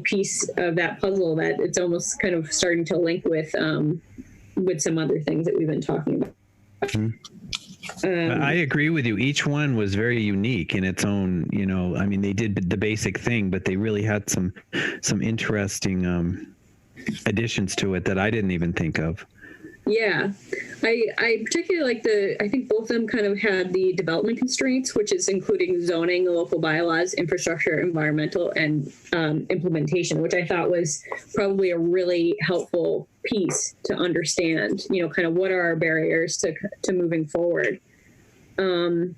piece of that puzzle that it's almost kind of starting to link with some other things that we've been talking about. I agree with you. Each one was very unique in its own, they did the basic thing, but they really had some interesting additions to it that I didn't even think of. Yeah, I particularly like I think both of them kind of had the development constraints, which is including zoning, local bylaws, infrastructure, environmental, and implementation, which I thought was probably a really helpful piece to understand, kind of what are our barriers to moving forward. And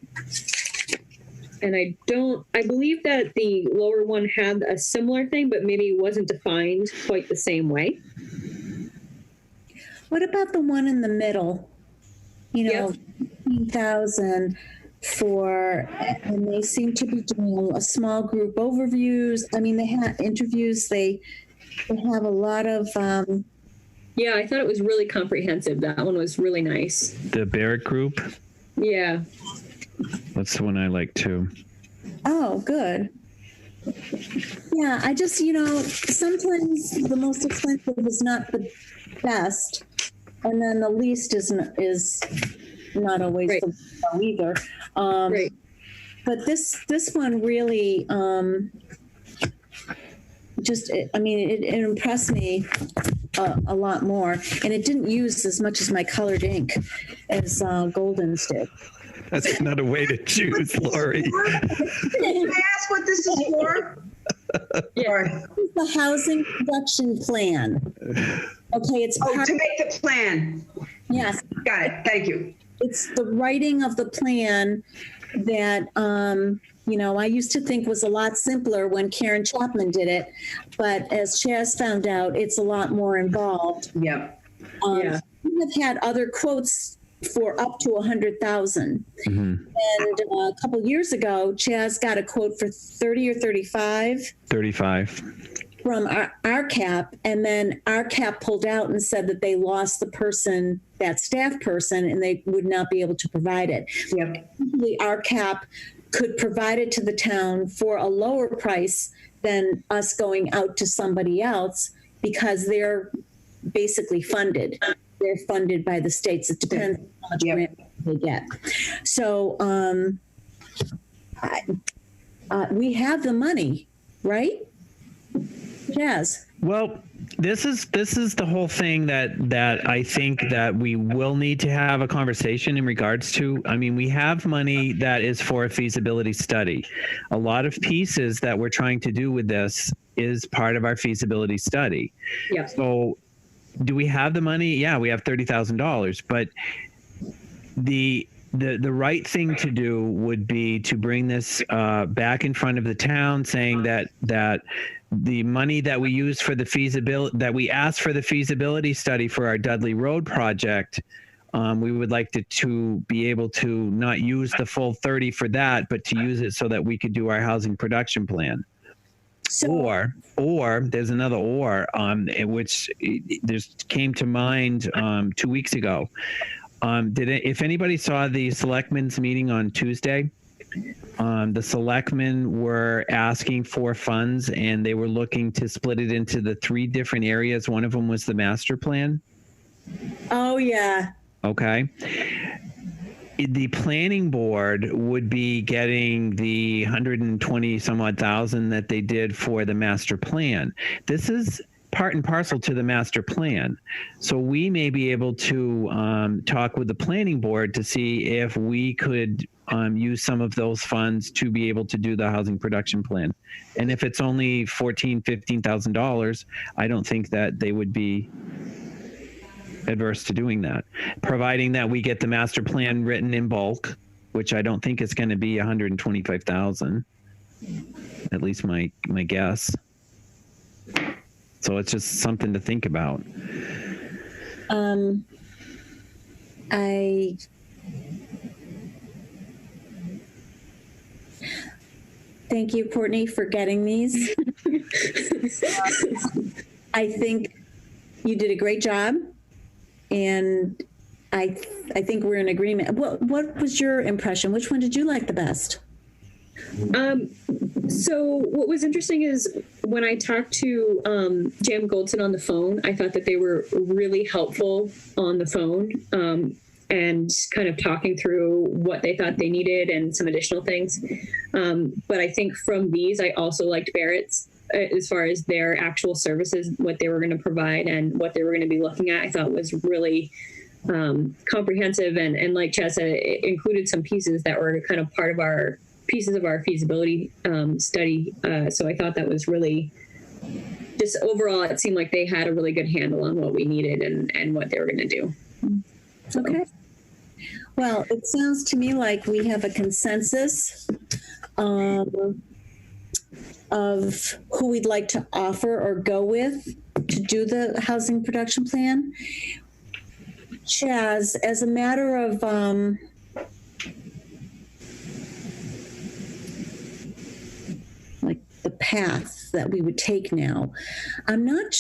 I believe that the lower one had a similar thing, but maybe wasn't defined quite the same way. What about the one in the middle? Yep. 15,000 and they seem to be doing a small group overviews. I mean, they have interviews. They have a lot of. Yeah, I thought it was really comprehensive. That one was really nice. The Barrett Group. Yeah. That's the one I like too. Oh, good. Yeah, I just, sometimes the most expensive is not the best, and then the least is not always right. the best either. Right. But this one really it impressed me a lot more, and it didn't use as much as my colored ink as Golden's did. That's not a way to choose, Lori. Can I ask what this is for? Yeah. The housing production plan. Okay, it's to make the plan. Yes. Got it. Thank you. It's the writing of the plan that I used to think was a lot simpler when Karen Chapman did it, but as Chaz found out, it's a lot more involved. Yep. Yeah. We have had other quotes for up to 100,000. Mm-hmm. And a couple years ago, Chaz got a quote for 30 or 35. 35. From our cap, and then our cap pulled out and said that they lost that staff person, and they would not be able to provide it. Yep. Our cap could provide it to the town for a lower price than us going out to somebody else, because they're basically funded. They're funded by the states. It depends on how much grant they get. So we have the money, right? Yes. Well, This is the whole thing that I think that we will need to have a conversation in regards to. I mean, we have money that is for a feasibility study. A lot of pieces that we're trying to do with this is part of our feasibility study. Yeah. So do we have the money? Yeah, we have $30,000, but the right thing to do would be to bring this back in front of the town, saying that the money that we use for the feasibility, that we asked for the feasibility study for our Dudley Road project, we would like to be able to not use the full 30 for that, but to use it so that we could do our housing production plan. So, Or there's another which just came to mind 2 weeks ago. If anybody saw the selectmen's meeting on Tuesday, the selectmen were asking for funds and they were looking to split it into the 3 different areas. One of them was the master plan. oh yeah. Okay. The planning board would be getting the 120 some odd thousand that they did for the master plan. This is part and parcel to the master plan. So we may be able to talk with the planning board to see if we could use some of those funds to be able to do the housing production plan. And if it's only $14,000-$15,000, I don't think that they would be adverse to doing that, providing that we get the master plan written in bulk, which I don't think is going to be 125,000, at least my guess. So it's just something to think about. I thank you, Courtney, for getting these. I think you did a great job, and I think we're in agreement. What was your impression? Which one did you like the best? So what was interesting is when I talked to Jam Goldson on the phone, I thought that they were really helpful on the phone and kind of talking through what they thought they needed and some additional things. But I think from these, I also liked Barrett's as far as their actual services, what they were going to provide and what they were going to be looking at. I thought was really comprehensive. And like Chad said, it included some pieces that were kind of part of our pieces of our feasibility study. So I thought that was really just overall, it seemed like they had a really good handle on what we needed and what they were going to do. Okay. Well, it sounds to me like we have a consensus of who we'd like to offer or go with to do the housing production plan. Chaz, as a matter of like the path that we would take now, I'm not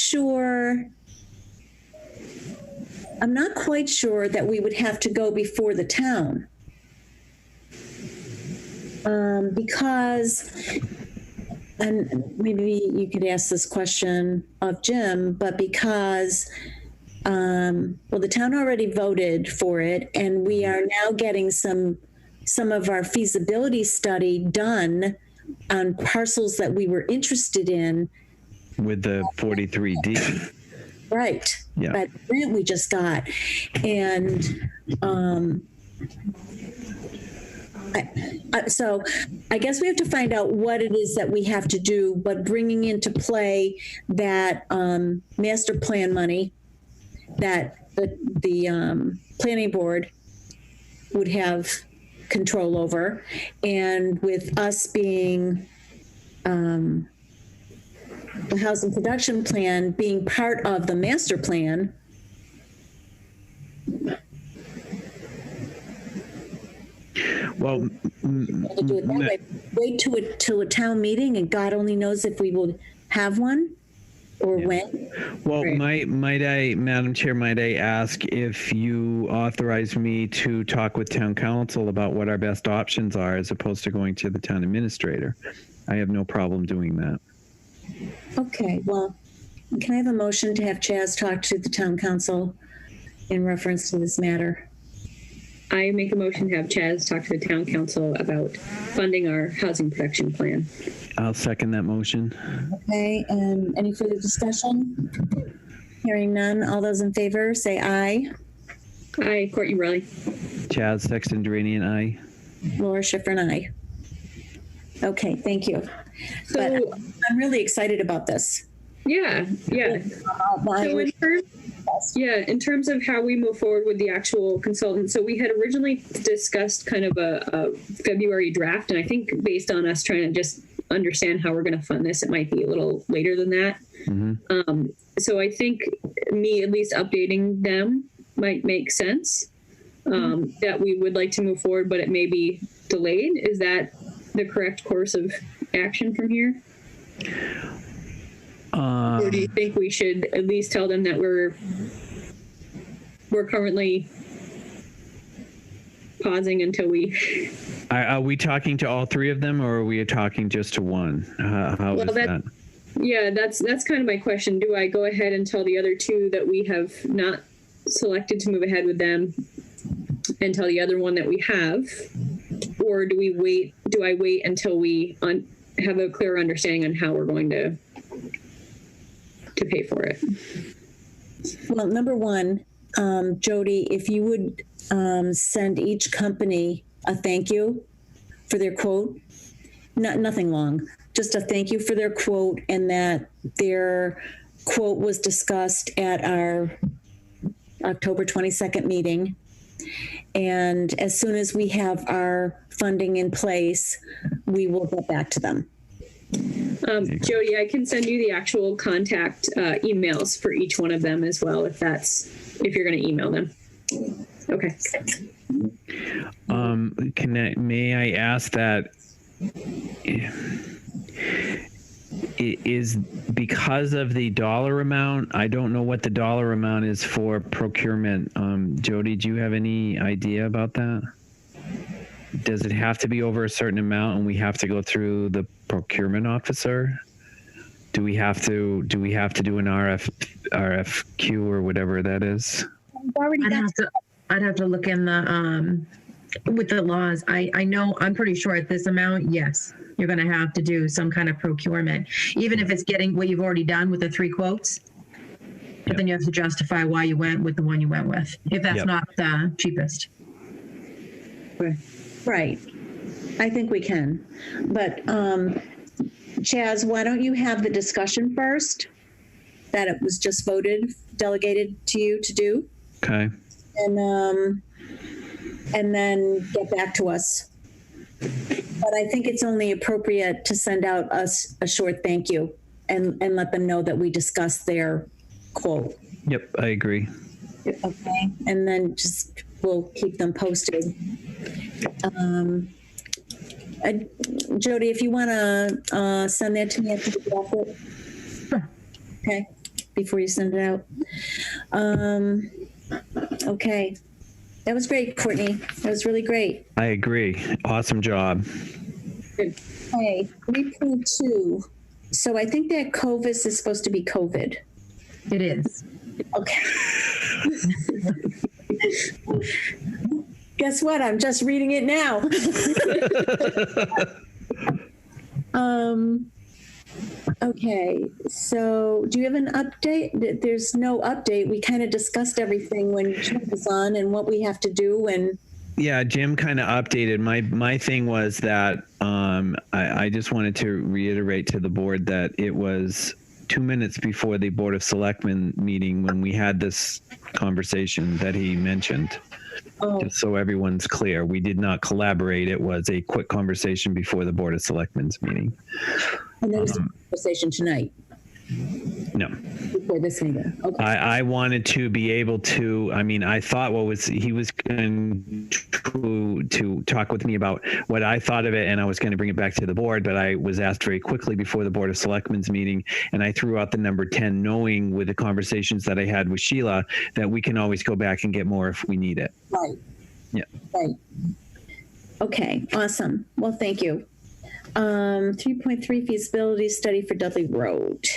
quite sure that we would have to go before the town. Because, and maybe you could ask this question of Jim, but because, well, the town already voted for it, and we are now getting some of our feasibility study done on parcels that we were interested in. With the 43D. Right. Yeah. But grant we just got. And so I guess we have to find out what it is that we have to do, but bringing into play that master plan money that the planning board would have control over. And with us being the housing production plan being part of the master plan. Well, To do it that way. Wait till a town meeting, and God only knows if we will have one or when. well, Right. Madam Chair, might I ask if you authorize me to talk with town council about what our best options are as opposed to going to the town administrator? I have no problem doing that. Okay, well, can I have a motion to have Chaz talk to the town council in reference to this matter? I make a motion to have Chaz talk to the town council about funding our housing production plan. I'll second that motion. Okay, and any further discussion? Hearing none, all those in favor say aye. Aye, Courtney Raleigh. Chaz Sexton-Duranian, aye. Laura Schifrin, aye. Okay, thank you. So, But I'm really excited about this. yeah. So in terms of how we move forward with the actual consultant, so we had originally discussed kind of a February draft, and I think based on us trying to just understand how we're going to fund this, it might be a little later than that. Mm-hmm. So I think me at least updating them might make sense, that we would like to move forward, but it may be delayed. Is that the correct course of action from here? Or do you think we should at least tell them that we're currently pausing until we... Are we talking to all three of them, or are we talking just to one? How is that? Yeah, that's kind of my question. Do I go ahead and tell the other two that we have not selected to move ahead with them, and tell the other one that we have, or do we wait? Do I wait until we have a clearer understanding on how we're going to pay for it? Well, number one, Jody, if you would send each company a thank you for their quote, nothing long, just a thank you for their quote, and that their quote was discussed at our October 22nd meeting. And as soon as we have our funding in place, we will get back to them. Jody, I can send you the actual contact emails for each one of them as well, if you're going to email them. Okay. May I ask that is because of the dollar amount? I don't know what the dollar amount is for procurement. Jody, do you have any idea about that? Does it have to be over a certain amount and we have to go through the procurement officer? Do we have to do an RFQ or whatever that is? I'd have to look in the with the laws. I know, I'm pretty sure at this amount, yes, you're going to have to do some kind of procurement, even if it's getting what you've already done with the 3 quotes. But then you have to justify why you went with the one you went with, if that's not the cheapest. Right. I think we can. But Chaz, why don't you have the discussion first that it was just delegated to you to do? Okay. And then get back to us. But I think it's only appropriate to send out us a short thank you and let them know that we discussed their quote. Yep, I agree. Okay. And then we'll keep them posted. Jody, if you want to send that to me, I can drop it. Sure. Okay. Before you send it out. Okay. That was great, Courtney. That was really great. I agree. Awesome job. Okay, 3.2. So I think that COVIS is supposed to be COVID. It is. Okay. Guess what? I'm just reading it now. Okay, so do you have an update? There's no update. We kind of discussed everything when Jim was on and what we have to do. And yeah, Jim kind of updated. My thing was that I just wanted to reiterate to the board that it was 2 minutes before the Board of Selectmen meeting when we had this conversation that he mentioned. Just so everyone's clear, we did not collaborate. It was a quick conversation before the Board of Selectmen's meeting. And there was a conversation tonight. No. Before this meeting. Okay. I wanted to be able to, I thought he was going to talk with me about what I thought of it, and I was going to bring it back to the board, but I was asked very quickly before the Board of Selectmen's meeting, and I threw out the number 10, knowing with the conversations that I had with Sheila that we can always go back and get more if we need it. Right. Yeah. Right. Okay, awesome. Well, thank you. 3.3 feasibility study for Dudley Road.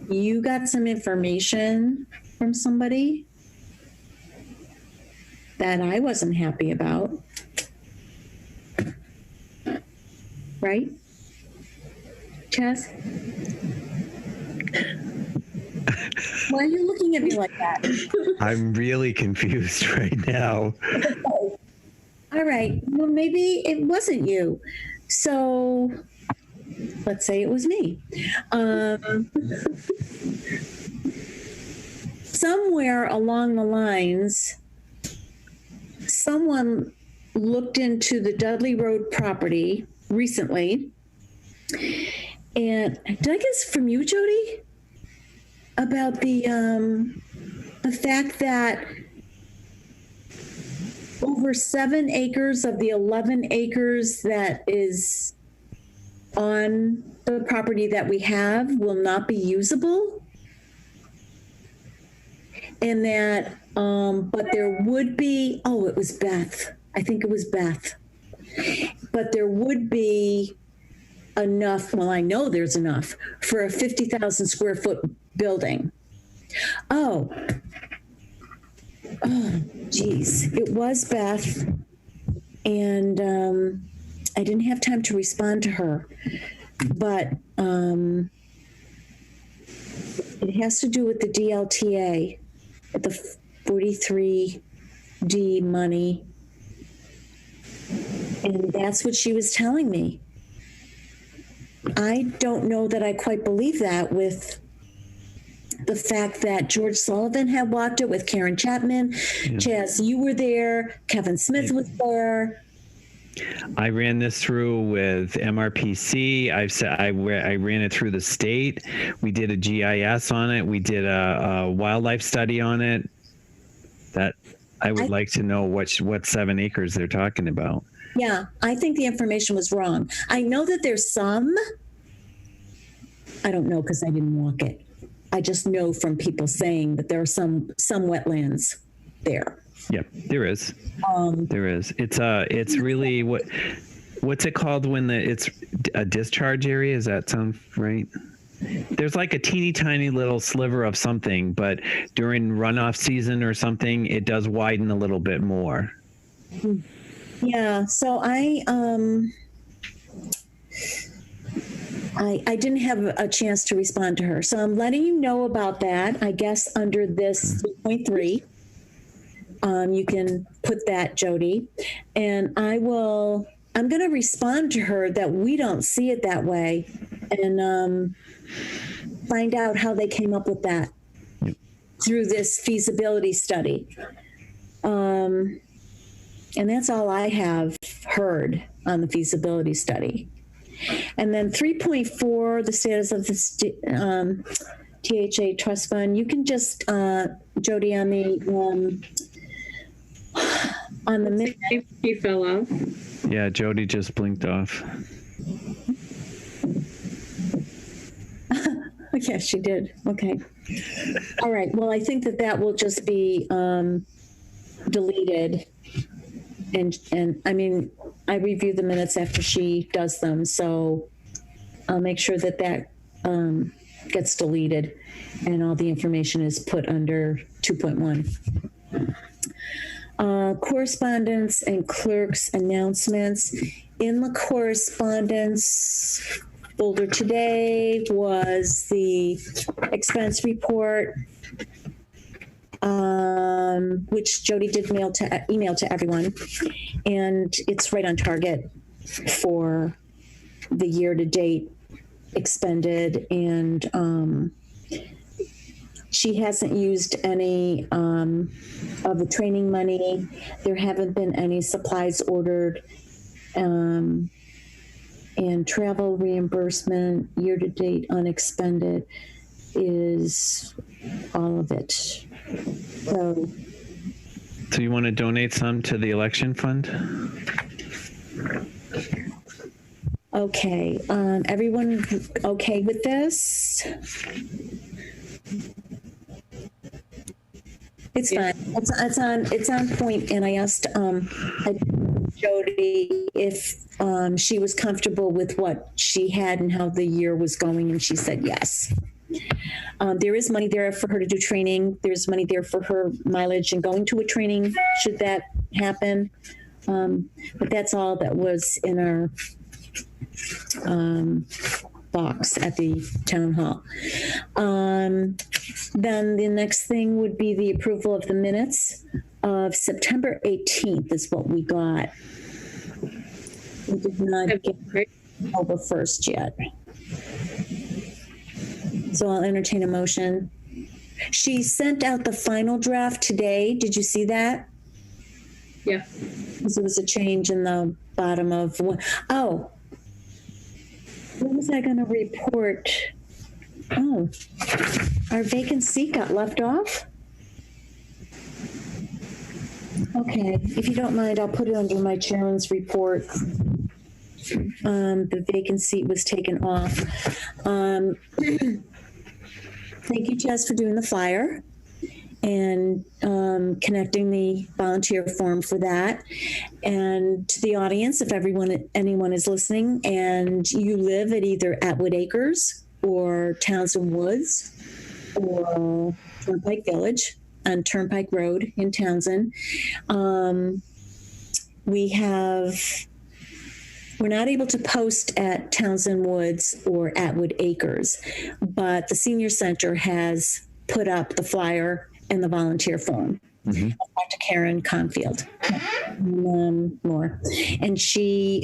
You got some information from somebody? that I wasn't happy about. Right? Chess? Why are you looking at me like that? I'm really confused right now. All right. Well, maybe it wasn't you. So let's say it was me. Somewhere along the lines, someone looked into the Dudley Road property recently. And did I guess from you, Jody? About the fact that over 7 acres of the 11 acres that is on the property that we have will not be usable. And that, but there would be, oh, it was Beth. I think it was Beth. But there would be enough, well, I know there's enough for a 50,000 square foot building. Oh, geez, it was Beth, and I didn't have time to respond to her, but it has to do with the DLTA, the 43D money, and that's what she was telling me. I don't know that I quite believe that with the fact that George Sullivan had walked it with Karen Chapman. Yeah. Chaz, you were there. Kevin Smith was there. I ran this through with MRPC. I ran it through the state. We did a GIS on it. We did a wildlife study on it. That I would like to know what 7 acres they're talking about. Yeah, I think the information was wrong. I know that there's some. I don't know because I didn't walk it. I just know from people saying that there are some wetlands there. Yeah, there is. There is. It's really what's it called when it's a discharge area? Does that sound right? There's like a teeny tiny little sliver of something, but during runoff season or something, it does widen a little bit more. Yeah. So I didn't have a chance to respond to her. So I'm letting you know about that. I guess under this 3.3, you can put that, Jody. And I'm going to respond to her that we don't see it that way and find out how they came up with that through this feasibility study. And that's all I have heard on the feasibility study. And then 3.4, the status of the THA trust fund. You can just, Jody, on the minute. She fell off. Yeah, Jody just blinked off. Yeah, she did. Okay. All right. Well, I think that will just be deleted. And I mean, I review the minutes after she does them, so I'll make sure that gets deleted and all the information is put under 2.1. Correspondence and clerk's announcements. In the correspondence folder today was the expense report, which Jody did email to everyone, and it's right on target for the year-to-date expended, and she hasn't used any of the training money. There haven't been any supplies ordered, and travel reimbursement year-to-date unexpended is all of it. So you want to donate some to the election fund? Okay. Everyone okay with this? It's fine. It's on point. And I asked Jody if she was comfortable with what she had and how the year was going, and she said yes. There is money there for her to do training. There's money there for her mileage and going to a training, should that happen. But that's all that was in our box at the town hall. Then the next thing would be the approval of the minutes of September 18th is what we got. We did not get October 1st yet. So I'll entertain a motion. She sent out the final draft today. Did you see that? Yeah. There was a change in the bottom of one. Oh, what was I going to report? Oh, our vacant seat got left off. Okay, if you don't mind, I'll put it under my chairman's report. The vacant seat was taken off. Thank you, Jess, for doing the flyer and connecting the volunteer form for that. And to the audience, if anyone is listening and you live at either Atwood Acres or Townsend Woods or Turnpike Village on Turnpike Road in Townsend, we're not able to post at Townsend Woods or Atwood Acres, but the senior center has put up the flyer and the volunteer form. Mm-hmm. Dr. Karen Confield, more. And she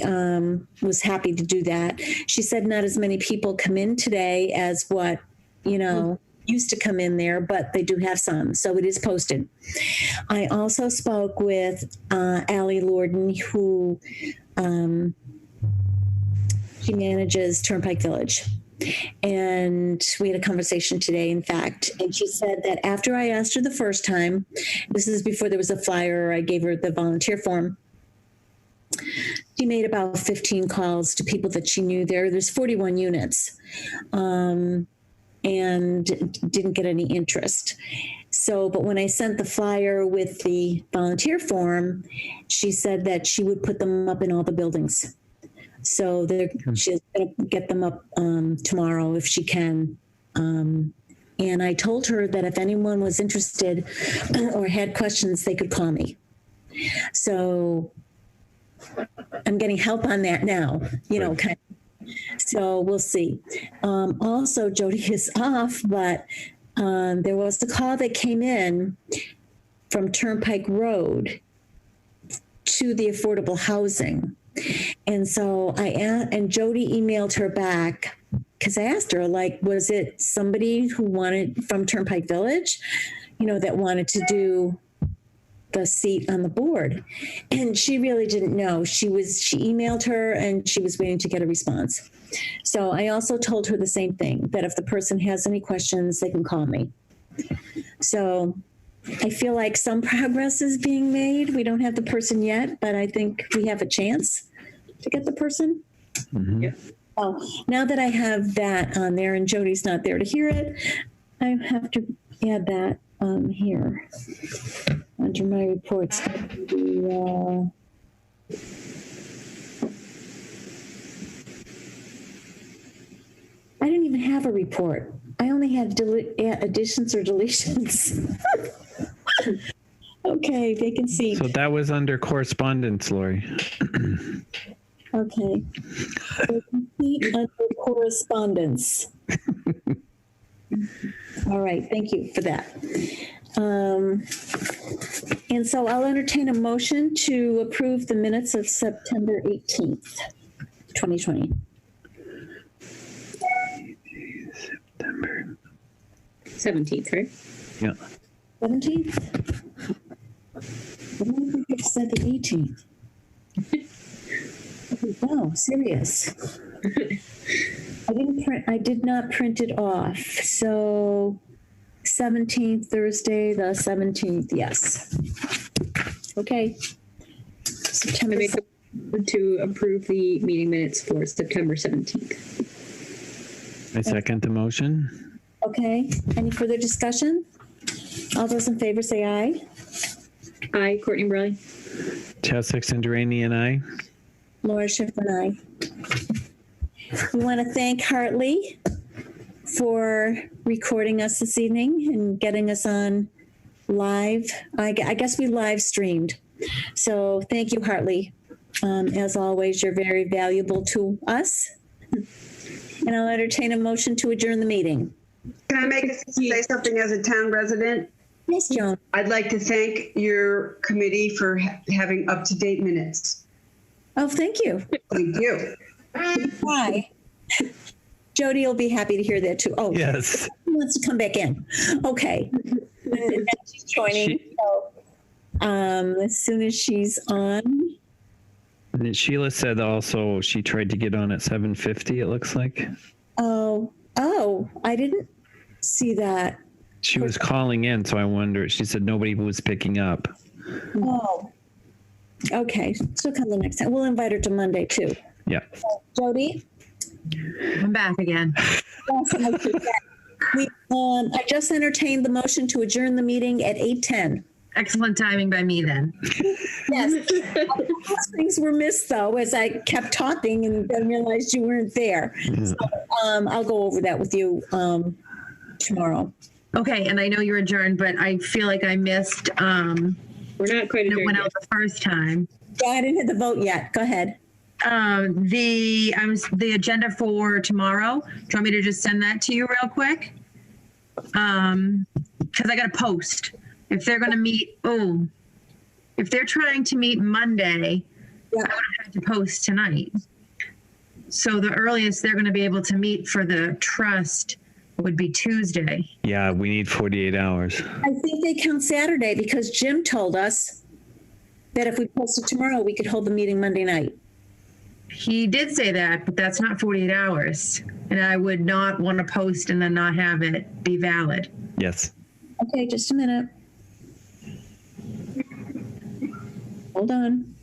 was happy to do that. She said not as many people come in today as what, used to come in there, but they do have some. So it is posted. I also spoke with Allie Lorden, who she manages Turnpike Village. And we had a conversation today, in fact, and she said that after I asked her the first time, this is before there was a flyer, I gave her the volunteer form. She made about 15 calls to people that she knew there. There's 41 units, and didn't get any interest. So, but when I sent the flyer with the volunteer form, she said that she would put them up in all the buildings. So she's going to get them up tomorrow if she can. And I told her that if anyone was interested or had questions, they could call me. So I'm getting help on that now, kind of. So we'll see. Also, Jody is off, but there was a call that came in from Turnpike Road to the affordable housing. And so and Jody emailed her back because I asked her, was it somebody who wanted from Turnpike Village, that wanted to do the seat on the board? And she really didn't know. She emailed her and she was waiting to get a response. So I also told her the same thing, that if the person has any questions, they can call me. So I feel like some progress is being made. We don't have the person yet, but I think we have a chance to get the person. Mm-hmm. Yep. Oh, now that I have that on there and Jody's not there to hear it, I have to add that here under my reports. I didn't even have a report. I only had additions or deletions. Okay, vacancy. So that was under correspondence, Lori. Okay. Vacancy under correspondence. All right, thank you for that. And so I'll entertain a motion to approve the minutes of September 18th, 2020. September 17th, right? Yeah. 17th? I don't think it said the 18th. No, serious. I did not print it off. So 17th, Thursday, the 17th, yes. Okay. September to approve the meeting minutes for September 17th. I second the motion. Okay. Any further discussion? All those in favor say aye. Aye, Courtney Briley. Chad Sexton-Durrani and I. Laura Schiff and I. We want to thank Hartley for recording us this evening and getting us on live. I guess we live streamed. So thank you, Hartley. As always, you're very valuable to us. And I'll entertain a motion to adjourn the meeting. Can I say something as a town resident? Yes, Joan. I'd like to thank your committee for having up-to-date minutes. Oh, thank you. Thank you. Why? Jody will be happy to hear that too. Oh, Yes. He wants to come back in. Okay. And she's joining. So, as soon as she's on. And then Sheila said also she tried to get on at 7:50, it looks like. Oh, I didn't see that. She was calling in, so I wonder. She said nobody was picking up. Oh, okay. She'll come the next time. We'll invite her to Monday too. Yeah. Jody? I'm back again. I just entertained the motion to adjourn the meeting at 8:10. Excellent timing by me then. Yes. Those things were missed though, as I kept talking and then realized you weren't there. So, I'll go over that with you tomorrow. Okay, and I know you're adjourned, but I feel like I missed We're not quite it adjourned went yet. out the first time. Yeah, I didn't hit the vote yet. Go ahead. The agenda for tomorrow. Do you want me to just send that to you real quick? Because I got to post. If they're going to meet, if they're trying to meet Monday, Yeah. I would have had to post tonight. So the earliest they're going to be able to meet for the trust would be Tuesday. Yeah, we need 48 hours. I think they count Saturday because Jim told us that if we posted tomorrow, we could hold the meeting Monday night. He did say that, but that's not 48 hours. And I would not want to post and then not have it be valid. Yes. Okay, just a minute. Hold on.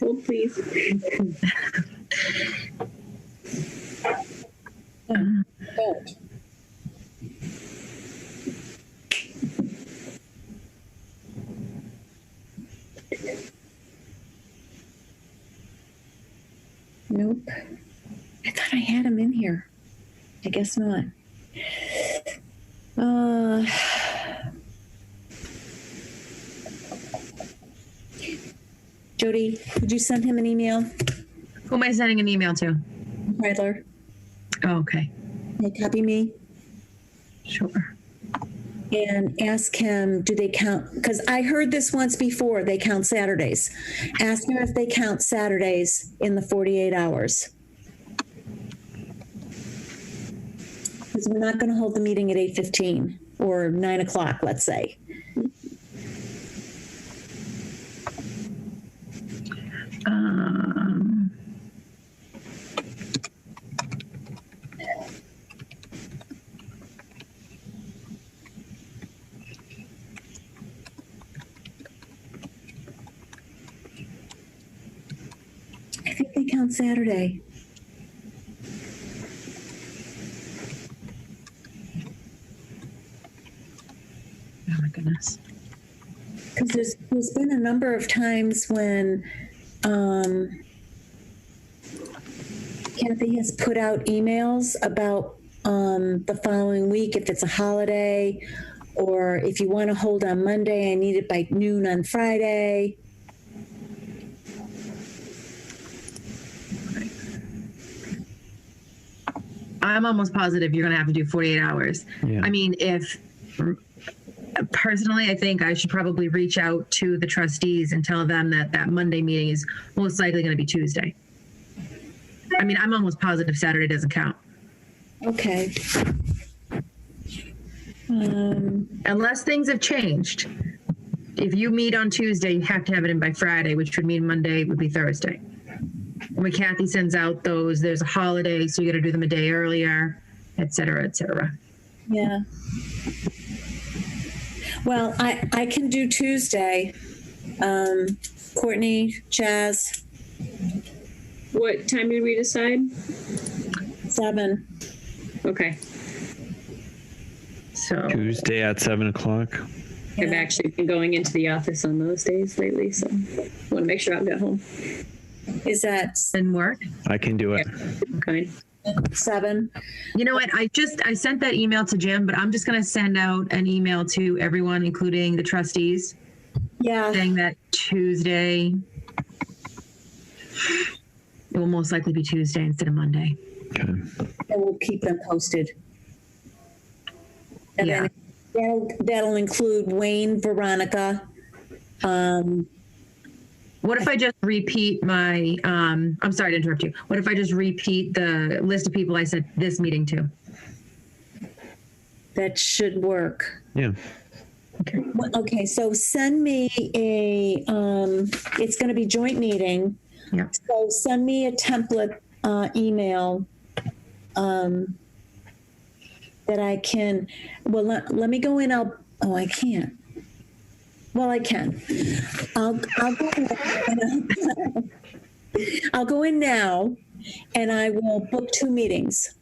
Hold, please. Don't. Nope. I thought I had him in here. I guess not. Jody, would you send him an email? Who am I sending an email to? Ryder, Oh, okay. can you copy me? Sure. And ask him, do they count? Because I heard this once before, they count Saturdays. Ask him if they count Saturdays in the 48 hours. Because we're not going to hold the meeting at 8:15 or 9 o'clock, let's say. I think they count Saturday. Oh my goodness. Because there's been a number of times when Kathy has put out emails about the following week, if it's a holiday, or if you want to hold on Monday, I need it by noon on Friday. I'm almost positive you're going to have to do 48 hours. Yeah. I mean, personally, I think I should probably reach out to the trustees and tell them that that Monday meeting is most likely going to be Tuesday. I mean, I'm almost positive Saturday doesn't count. Okay. Unless things have changed. If you meet on Tuesday, you have to have it in by Friday, which would mean Monday would be Thursday. When Kathy sends out those, there's a holiday, so you got to do them a day earlier, et cetera, et cetera. Yeah. Well, I can do Tuesday. Courtney, Chaz, What time did we decide? 7. Okay. So Tuesday at 7 o'clock. I've actually been going into the office on those days lately, so I want to make sure I've got home. Is that then work. I can do it. Okay. 7. You know what? I sent that email to Jim, but I'm just going to send out an email to everyone, including the trustees, Yeah. saying that Tuesday, it will most likely be Tuesday instead of Monday. Okay. And we'll keep them posted. And Yeah. then that'll include Wayne, Veronica. What if I just repeat my, I'm sorry to interrupt you. What if I just repeat the list of people I said this meeting to? That should work. Yeah. Okay, so send me it's going to be joint meeting. Yeah. So send me a template email that I can, well, let me go in. I can't. Well, I can. I'll go in now, and I will book 2 meetings.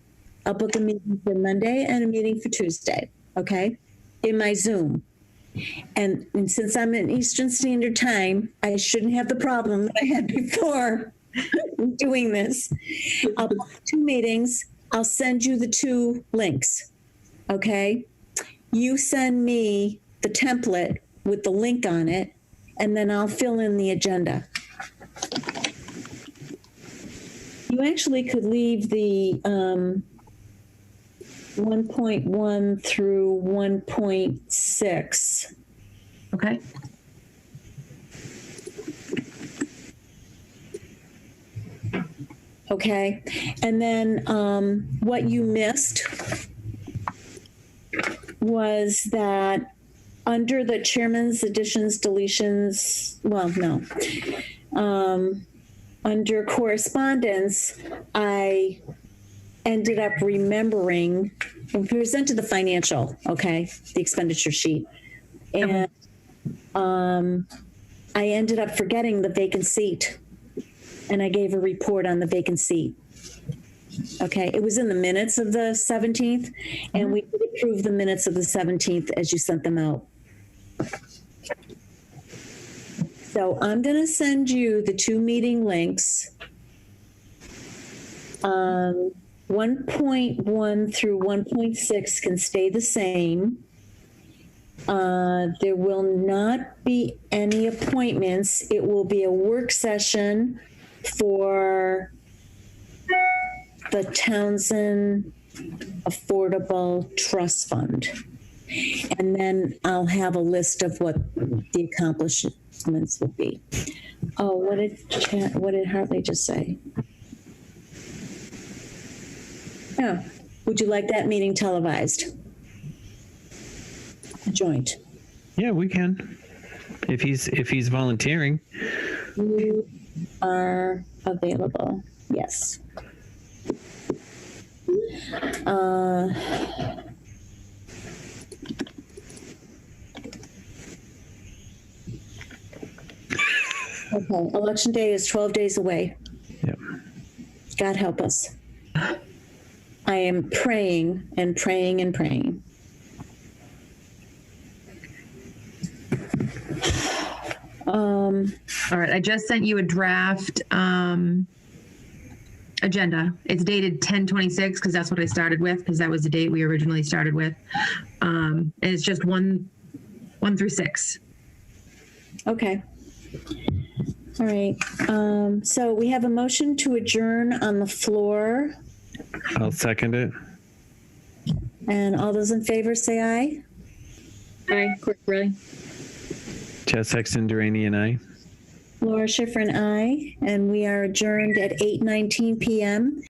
I'll book a meeting for Monday and a meeting for Tuesday, okay, in my Zoom. And since I'm in Eastern Standard Time, I shouldn't have the problem that I had before doing this. I'll book 2 meetings. I'll send you the 2 links, okay? You send me the template with the link on it, and then I'll fill in the agenda. You actually could leave the 1.1 through 1.6. Okay. Okay, and then what you missed was that under the chairman's additions, deletions, well, no. Under correspondence, I ended up remembering and presented the financial, okay, the expenditure sheet. And I ended up forgetting the vacant seat. And I gave a report on the vacant seat. Okay, it was in the minutes of the 17th, and we did approve the minutes of the 17th as you sent them out. So I'm going to send you the 2 meeting links. 1.1 through 1.6 can stay the same. There will not be any appointments. It will be a work session for the Townsend Affordable Trust Fund. And then I'll have a list of what the accomplishments will be. Oh, what did Hartley just say? Oh, would you like that meeting televised? Joint. Yeah, we can. If he's volunteering. You are available. Yes. Okay, election day is 12 days away. Yep. God help us. I am praying and praying and praying. All right, I just sent you a draft agenda. It's dated 10/26 because that's what I started with, because that was the date we originally started with. And it's just 1 through 6. Okay. All right. So we have a motion to adjourn on the floor. I'll second it. And all those in favor say aye. Aye, Corporelli. Chess Sexton Durrani and I. Laura Schifrin, aye. And we are adjourned at 8:19 p.m.